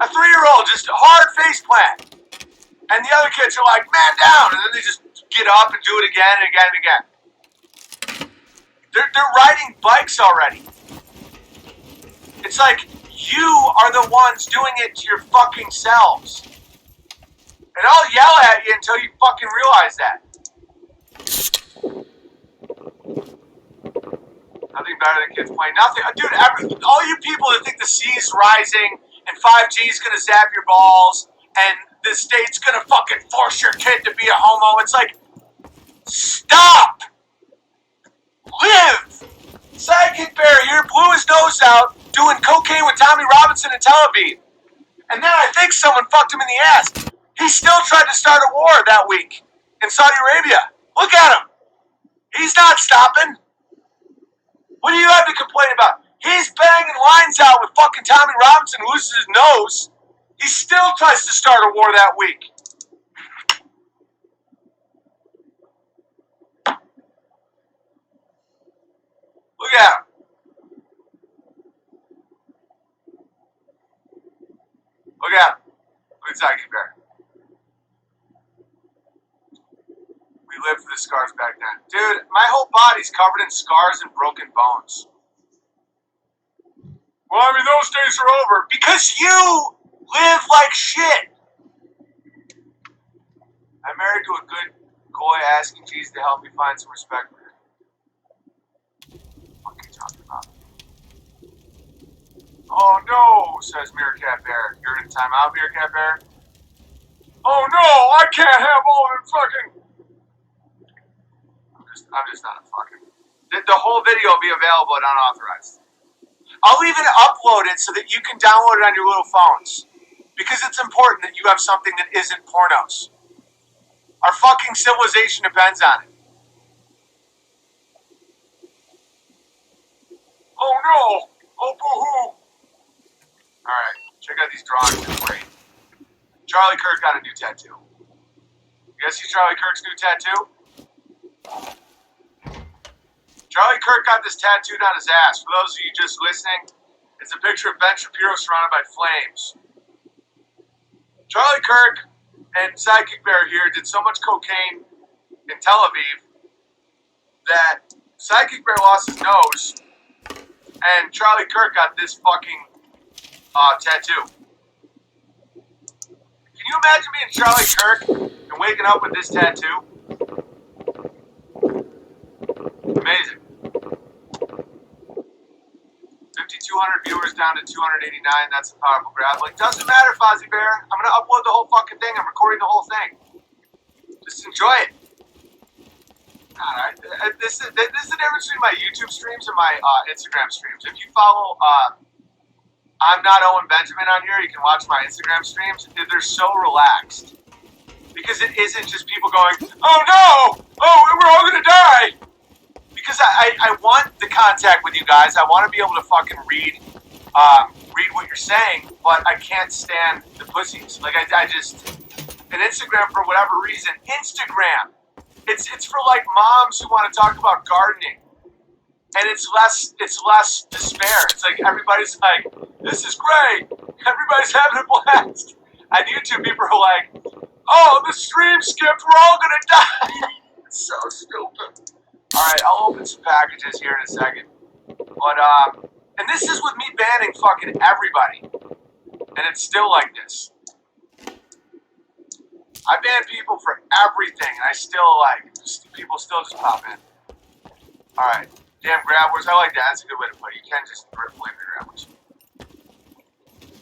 A 3-year-old, just a hard face plant. And the other kids are like, man down. And then they just get up and do it again and again and again. They're riding bikes already. It's like, you are the ones doing it to your fucking selves. And I'll yell at you until you fucking realize that. Nothing better than kids playing. Nothing. Dude, all you people that think the sea's rising and 5G is going to zap your balls and the state's going to fucking force your kid to be a homo, it's like, stop! Live! Sidekick Bear here blew his nose out doing cocaine with Tommy Robinson in Tel Aviv. And then I think someone fucked him in the ass. He still tried to start a war that week in Saudi Arabia. Look at him. He's not stopping. What do you have to complain about? He's banging lines out with fucking Tommy Robinson, who loses his nose. He still tries to start a war that week. Look at him. Look at him. Look at Sidekick Bear. We lived for the scars back then. Dude, my whole body's covered in scars and broken bones. Well, I mean, those days are over. Because you live like shit. I'm married to a good goy asking Jesus to help me find some respect for her. What are you talking about? Oh no, says Meerkat Bear. You're in timeout, Meerkat Bear? Oh no, I can't have all of them fucking... I'm just not a fucking... The whole video will be available at unauthorized. I'll even upload it so that you can download it on your little phones. Because it's important that you have something that isn't pornos. Our fucking civilization depends on it. Oh no! Oh boo-hoo! Alright, check out these drawings. They're great. Charlie Kirk got a new tattoo. You guys see Charlie Kirk's new tattoo? Charlie Kirk got this tattooed on his ass. For those of you just listening, it's a picture of Ben Shapiro surrounded by flames. Charlie Kirk and Sidekick Bear here did so much cocaine in Tel Aviv that Sidekick Bear lost his nose and Charlie Kirk got this fucking tattoo. Can you imagine being Charlie Kirk and waking up with this tattoo? Amazing. 5,200 viewers down to 289. That's a powerful grab. Like, doesn't matter, Fozzie Bear. I'm gonna upload the whole fucking thing. I'm recording the whole thing. Just enjoy it. God, this is the difference between my YouTube streams and my Instagram streams. If you follow, I'm not Owen Benjamin on here. You can watch my Instagram streams. They're so relaxed because it isn't just people going, "Oh no! Oh, we're all gonna die." Because I want the contact with you guys. I want to be able to fucking read what you're saying, but I can't stand the pussies. Like I just, and Instagram for whatever reason, Instagram, it's for like moms who want to talk about gardening, and it's less despair. It's like everybody's like, this is great, everybody's having a blast. On YouTube, people are like, oh, the stream skipped, we're all gonna die. It's so stupid. Alright, I'll open some packages here in a second. But, and this is with me banning fucking everybody. And it's still like this. I ban people for everything, and I still, like, people still just pop in. Alright, damn grabblers, I like that. That's a good way to put it. You can't just blame the grabblers.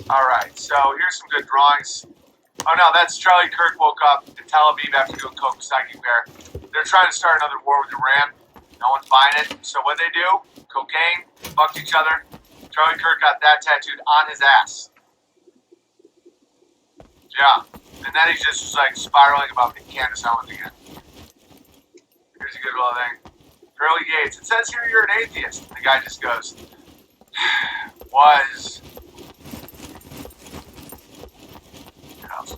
Alright, so here's some good drawings. Oh no, that's Charlie Kirk woke up in Tel Aviv after doing coke with Sidekick Bear. They're trying to start another war with Iran. No one's buying it. So what they do? Cocaine, fucked each other. Charlie Kirk got that tattooed on his ass. Yeah. And then he just was like spiraling about Candace Owens again. Here's a good little thing. Curly Gates. It says here you're an atheist. And the guy just goes, was. What else?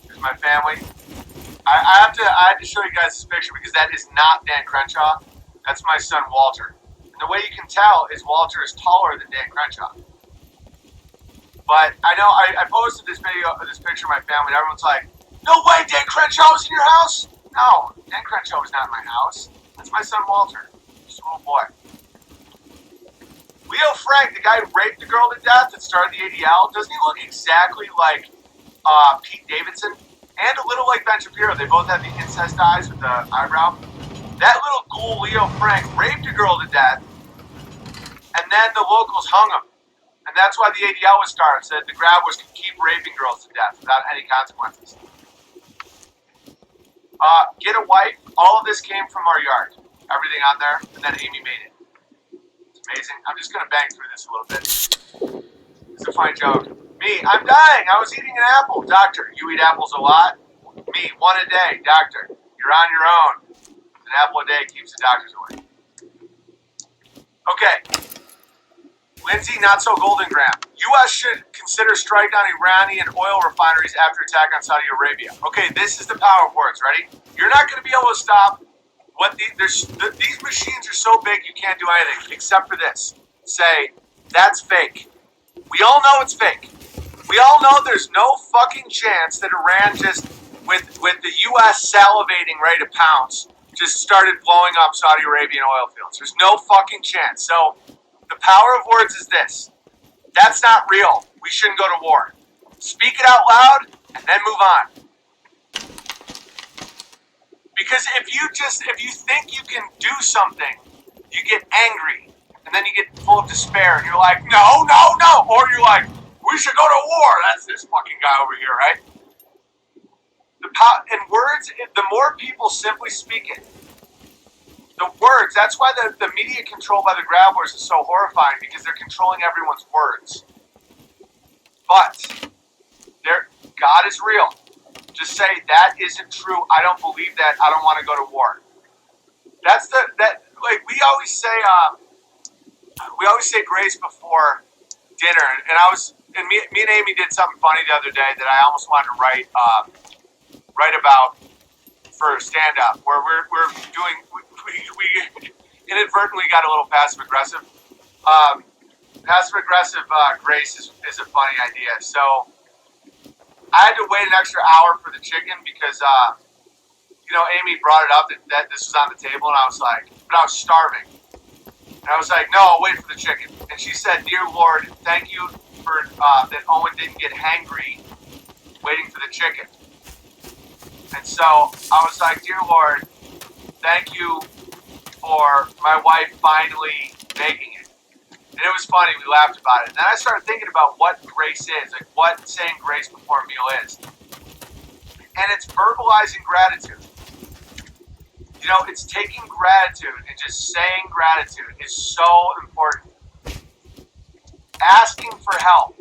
Here's my family. I have to show you guys this picture because that is not Dan Crenshaw. That's my son Walter. And the way you can tell is Walter is taller than Dan Crenshaw. But I know I posted this video, this picture of my family, and everyone's like, no way, Dan Crenshaw was in your house? No, Dan Crenshaw was not in my house. That's my son Walter. Just a little boy. Leo Frank, the guy who raped the girl to death that started the ADL, doesn't he look exactly like Pete Davidson? And a little like Ben Shapiro. They both have the incest eyes with the eyebrow. That little ghoul Leo Frank raped a girl to death, and then the locals hung him. And that's why the ADL was started, so that the grabbers could keep raping girls to death without any consequences. Get a wife. All of this came from our yard. Everything on there, and then Amy made it. It's amazing. I'm just going to bang through this a little bit. It's a funny joke. Me, I'm dying. I was eating an apple. Doctor, you eat apples a lot? Me, one a day. Doctor, you're on your own. An apple a day keeps the doctors away. Okay. Lindsay, not so golden Graham. U.S. should consider strike down Iranian oil refineries after attack on Saudi Arabia. Okay, this is the power of words. Ready? You're not going to be able to stop what these machines are so big you can't do anything except for this. Say, that's fake. We all know it's fake. We all know there's no fucking chance that Iran just, with the U.S. salivating ready to pounce, just started blowing up Saudi Arabian oil fields. There's no fucking chance. So the power of words is this. That's not real. We shouldn't go to war. Speak it out loud and then move on. Because if you think you can do something, you get angry and then you get full of despair and you're like, no, no, no. Or you're like, we should go to war. That's this fucking guy over here, right? In words, the more people simply speak it, the words, that's why the media control by the grab wars is so horrifying, because they're controlling everyone's words. But God is real. Just say, that isn't true. I don't believe that. I don't want to go to war. That's like we always say grace before dinner. And me and Amy did something funny the other day that I almost wanted to write about for stand-up, where we're doing, we inadvertently got a little passive-aggressive. Passive-aggressive grace is a funny idea. So I had to wait an extra hour for the chicken because, Amy brought it up that this was on the table, and I was like, but I was starving. And I was like, no, I'll wait for the chicken. And she said, dear Lord, thank you for that Owen didn't get hangry waiting for the chicken. And so I was like, dear Lord, thank you for my wife finally making it. And it was funny, we laughed about it. And then I started thinking about what grace is, like what saying grace before a meal is. And it's verbalizing gratitude. It's taking gratitude and just saying gratitude is so important. Asking for help,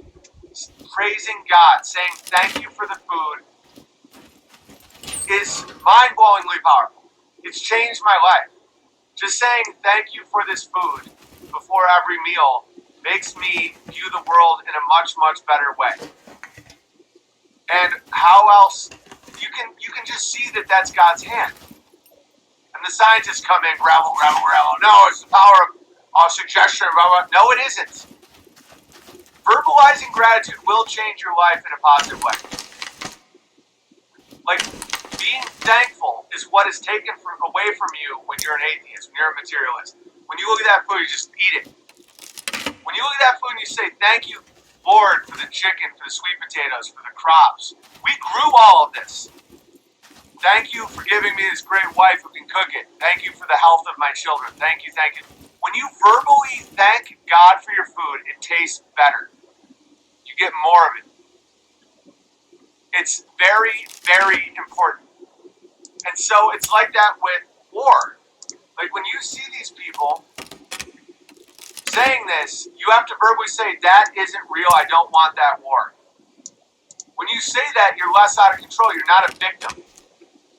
praising God, saying thank you for the food is mind-blowingly powerful. It's changed my life. Just saying thank you for this food before every meal makes me view the world in a much, much better way. And how else? You can just see that that's God's hand. And the scientists come in, gravel. No, it's the power of suggestion. Blah, blah. No, it isn't. Verbalizing gratitude will change your life in a positive way. Like, being thankful is what is taken away from you when you're an atheist, when you're a materialist. When you look at that food, you just eat it. When you look at that food and you say, thank you, Lord, for the chicken, for the sweet potatoes, for the crops. We grew all of this. Thank you for giving me this great wife who can cook it. Thank you for the health of my children. Thank you. When you verbally thank God for your food, it tastes better. You get more of it. It's very, very important. And so it's like that with war. Like when you see these people saying this, you have to verbally say, that isn't real, I don't want that war. When you say that, you're less out of control, you're not a victim.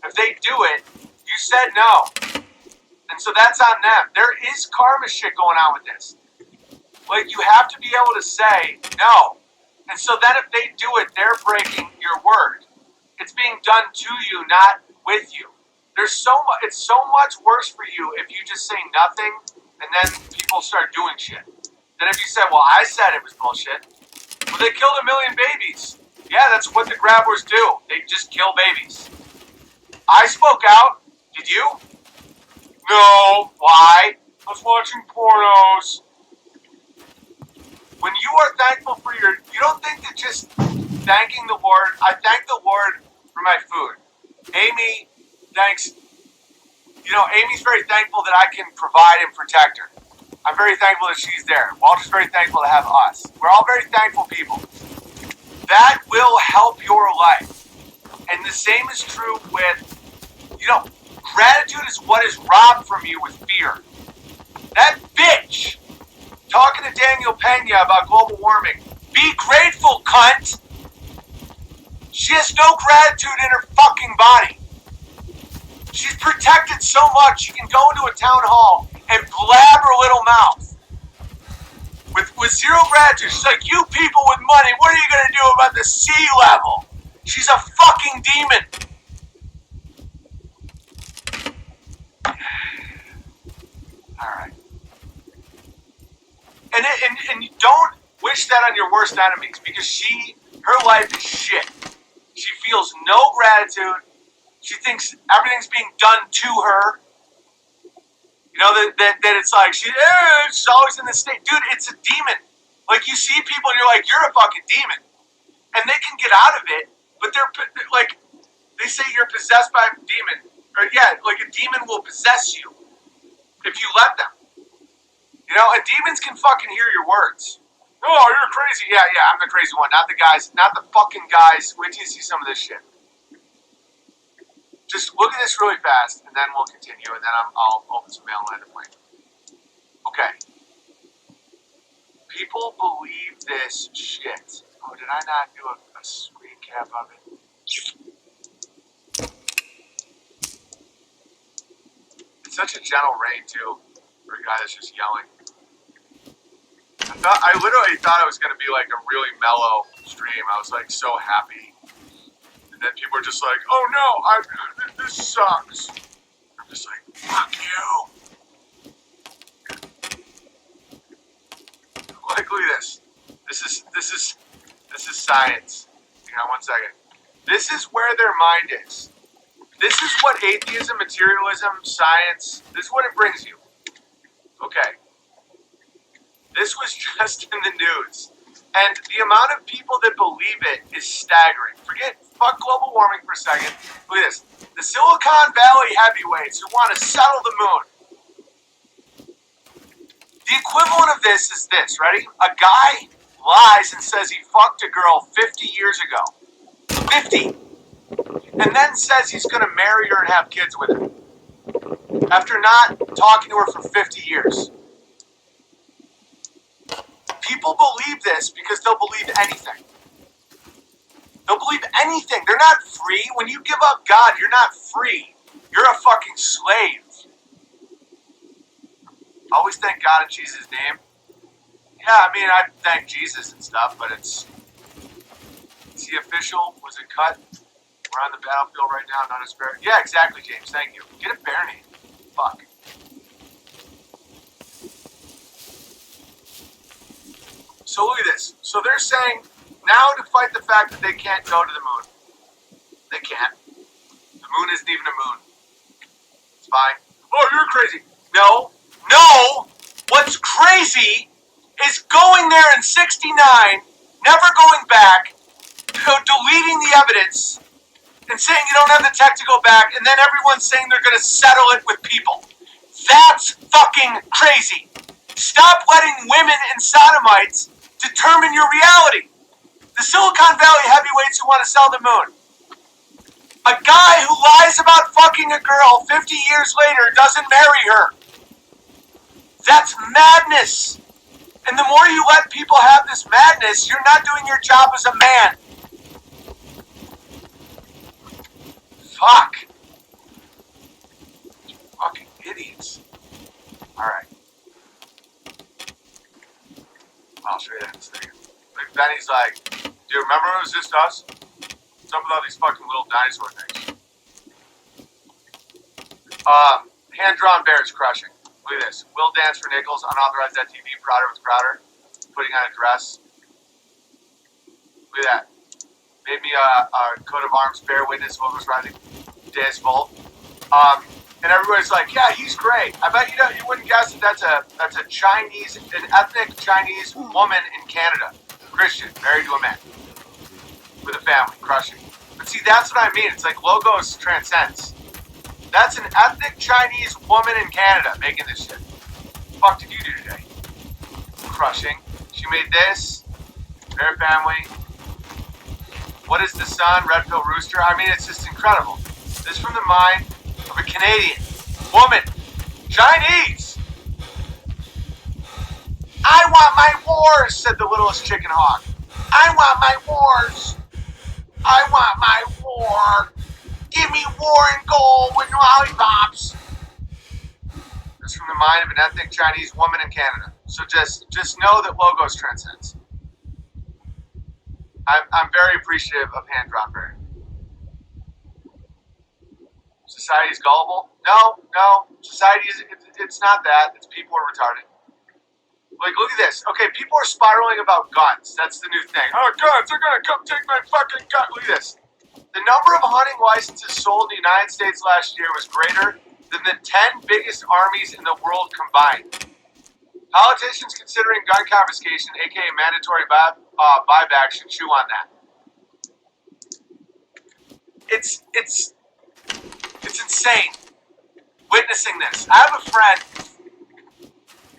If they do it, you said no. And so that's on them. There is karma shit going on with this. Like, you have to be able to say no. And so then if they do it, they're breaking your word. It's being done to you, not with you. It's so much worse for you if you just say nothing and then people start doing shit. Then if you say, well, I said it was bullshit. Well, they killed 1 million babies. Yeah, that's what the grabbers do. They just kill babies. I spoke out. Did you? No. Why? I was watching pornos. When you are thankful for you don't think that just thanking the Lord, I thank the Lord for my food. Amy thanks you know, Amy's very thankful that I can provide and protect her. I'm very thankful that she's there. Walter's very thankful to have us. We're all very thankful people. That will help your life. And the same is true with, you know, gratitude is what is robbed from you with fear. That bitch talking to Daniel Pena about global warming. Be grateful, cunt. She has no gratitude in her fucking body. She's protected so much she can go into a town hall and blab her little mouth. With zero gratitude, she's like, you people with money, what are you going to do about the sea level? She's a fucking demon. Alright. And you don't wish that on your worst enemies, because her life is shit. She feels no gratitude. She thinks everything's being done to her. You know, that it's like, she's always in this state. Dude, it's a demon. Like, you see people and you're like, you're a fucking demon. And they can get out of it, but they're like, they say you're possessed by a demon. Or, yeah, like a demon will possess you if you let them. You know, and demons can fucking hear your words. Oh, you're crazy. Yeah, I'm the crazy one. Not the guys, not the fucking guys. Wait till you see some of this shit. Just look at this really fast, and then we'll continue, and then I'll open some mail and land a plane. Okay. People believe this shit. Oh, did I not do a screen cap of it? It's such a gentle rain, too, for a guy that's just yelling. I literally thought it was going to be like a really mellow stream. I was like so happy. And then people were just like, oh no, this sucks. I'm just like, fuck you. Like, look at this. This is science. Hang on one second. This is where their mind is. This is what atheism, materialism, science, this is what it brings you. Okay. This was just in the news. And the amount of people that believe it is staggering. Fuck global warming for a second. Look at this. The Silicon Valley heavyweights who want to settle the moon. The equivalent of this is this, ready? A guy lies and says he fucked a girl 50 years ago. 50. And then says he's going to marry her and have kids with her. After not talking to her for 50 years. People believe this because they'll believe anything. They'll believe anything. They're not free. When you give up God, you're not free. You're a fucking slave. Always thank God in Jesus' name. Yeah, I mean, I thank Jesus and stuff, but is he official? Was it cut? We're on the battlefield right now, not a spare. Yeah, exactly, James. Thank you. Get a bear name. Fuck. So look at this. So they're saying now to fight the fact that they can't go to the moon. They can't. The moon isn't even a moon. It's fine. Oh, you're crazy. No. What's crazy is going there in 69, never going back, deleting the evidence, and saying you don't have the tech to go back, and then everyone's saying they're going to settle it with people. That's fucking crazy. Stop letting women and sodomites determine your reality. The Silicon Valley heavyweights who want to sell the moon. A guy who lies about fucking a girl 50 years later doesn't marry her. That's madness. And the more you let people have this madness, you're not doing your job as a man. Fuck. Fucking idiots. Alright. I'll show you that in a second. Like Benny's like, dude, remember it was just us? What's up with all these fucking little dinosaur things? Hand-drawn bears crushing. Look at this. Will dance for nickels, unauthorized TV, Prouder with Crowder, putting on a dress. Look at that. Made me a coat of arms, bear witness, what was riding Deus Volt. And everybody's like, yeah, he's great. I bet you wouldn't guess that that's a Chinese, an ethnic Chinese woman in Canada. Christian, married to a man. With a family, crushing. But see, that's what I mean. It's like logos transcends. That's an ethnic Chinese woman in Canada making this shit. What the fuck did you do today? Crushing. She made this. Their family. What is the sun? Red Pill Rooster. I mean, it's just incredible. This is from the mind of a Canadian woman. Chinese. I want my wars, said the littlest chicken hawk. I want my wars. I want my war. Give me war and gold with lollipops. That's from the mind of an ethnic Chinese woman in Canada. So just know that logos transcends. I'm very appreciative of hand drop Barry. Society is gullible? No. Society is. It's not that. It's people are retarded. Like, look at this. Okay, people are spiraling about guns. That's the new thing. Oh, guns! They're gonna come take my fucking gun. Look at this. The number of hunting licenses sold in the United States last year was greater than the 10 biggest armies in the world combined. Politicians considering gun confiscation, aka mandatory buyback, should chew on that. It's insane witnessing this. I have a friend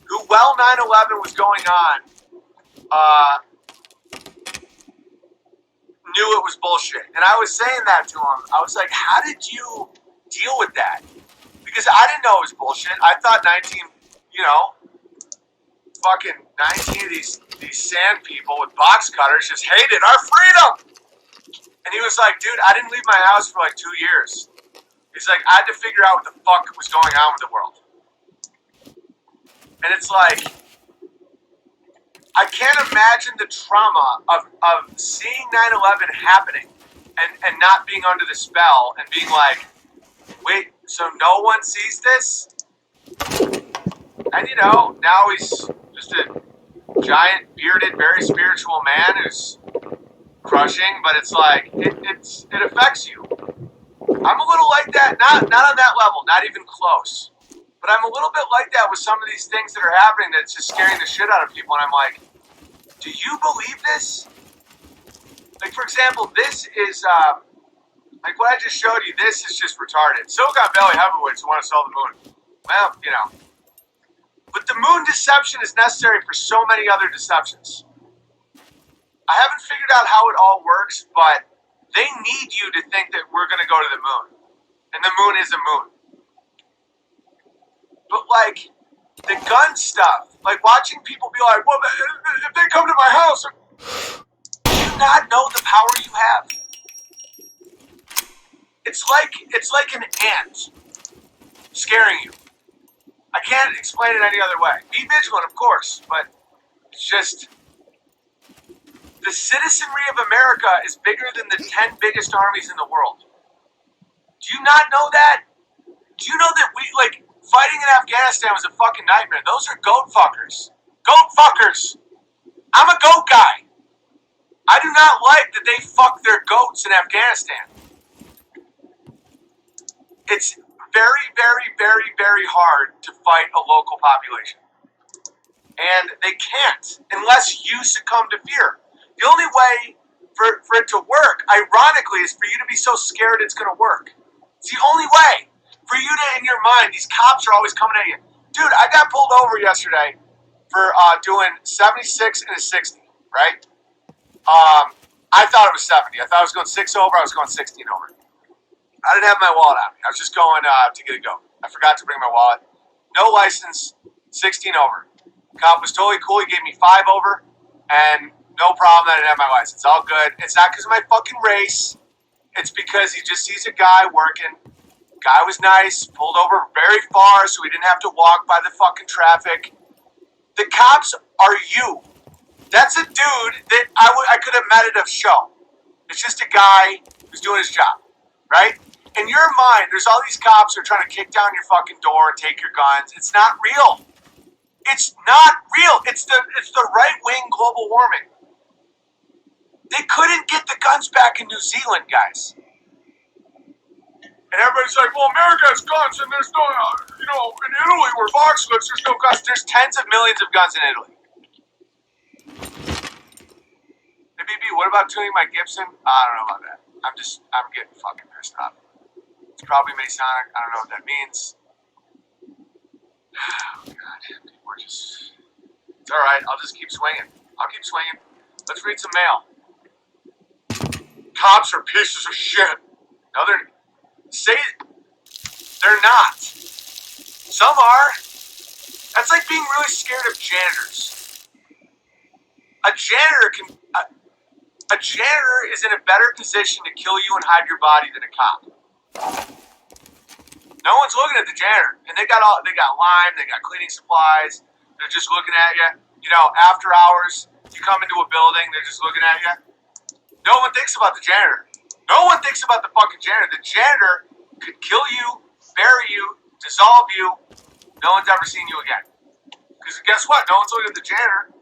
who, while 9/11 was going on, knew it was bullshit. And I was saying that to him. I was like, how did you deal with that? Because I didn't know it was bullshit. I thought 19 of these sand people with box cutters just hated our freedom. And he was like, dude, I didn't leave my house for like 2 years. He's like, I had to figure out what the fuck was going on with the world. And it's like, I can't imagine the trauma of seeing 9/11 happening and not being under the spell and being like, wait, so no one sees this? And now he's just a giant, bearded, very spiritual man who's crushing, but it's like, it affects you. I'm a little like that, not on that level, not even close. But I'm a little bit like that with some of these things that are happening that's just scaring the shit out of people. And I'm like, do you believe this? Like, for example, this is, like what I just showed you, this is just retarded. Silicon Valley heavyweights who want to sell the moon. Well, But the moon deception is necessary for so many other deceptions. I haven't figured out how it all works, but they need you to think that we're going to go to the moon. And the moon is a moon. But, like, the gun stuff, like watching people be like, well, if they come to my house, do you not know the power you have? It's like an ant scaring you. I can't explain it any other way. Be vigilant, of course, but it's just, the citizenry of America is bigger than the 10 biggest armies in the world. Do you not know that? Do you know that fighting in Afghanistan was a fucking nightmare? Those are goat fuckers. Goat fuckers. I'm a goat guy. I do not like that they fuck their goats in Afghanistan. It's very, very, very, very hard to fight a local population. And they can't unless you succumb to fear. The only way for it to work, ironically, is for you to be so scared it's going to work. It's the only way. For you to, in your mind, these cops are always coming at you. Dude, I got pulled over yesterday for doing 76 and a 60, right? I thought it was 70. I thought I was going 6 over. I was going 16 over. I didn't have my wallet on me. I was just going to get a go. I forgot to bring my wallet. No license, 16 over. Cop was totally cool. He gave me 5 over, and no problem that I didn't have my license. All good. It's not because of my fucking race. It's because he just sees a guy working. Guy was nice, pulled over very far so he didn't have to walk by the fucking traffic. The cops are you. That's a dude that I could have met at a show. It's just a guy who's doing his job, right? In your mind, there's all these cops who are trying to kick down your fucking door and take your guns. It's not real. It's not real. It's the right-wing global warming. They couldn't get the guns back in New Zealand, guys. And everybody's like, well, America has guns, and there's no, in Italy where Vox lives, there's no guns. There's tens of millions of guns in Italy. Hey, BB, what about tuning my Gibson? I don't know about that. I'm getting fucking pissed off. It's probably Masonic. I don't know what that means. Oh, God. People are just... It's all right. I'll just keep swinging. I'll keep swinging. Let's read some mail. Cops are pieces of shit. No, they're not. Some are. That's like being really scared of janitors. A janitor is in a better position to kill you and hide your body than a cop. No one's looking at the janitor, and they got lime, they got cleaning supplies. They're just looking at you. You know, after hours, you come into a building, they're just looking at you. No one thinks about the janitor. No one thinks about the fucking janitor. The janitor could kill you, bury you, dissolve you. No one's ever seen you again. Because guess what? No one's looking at the janitor.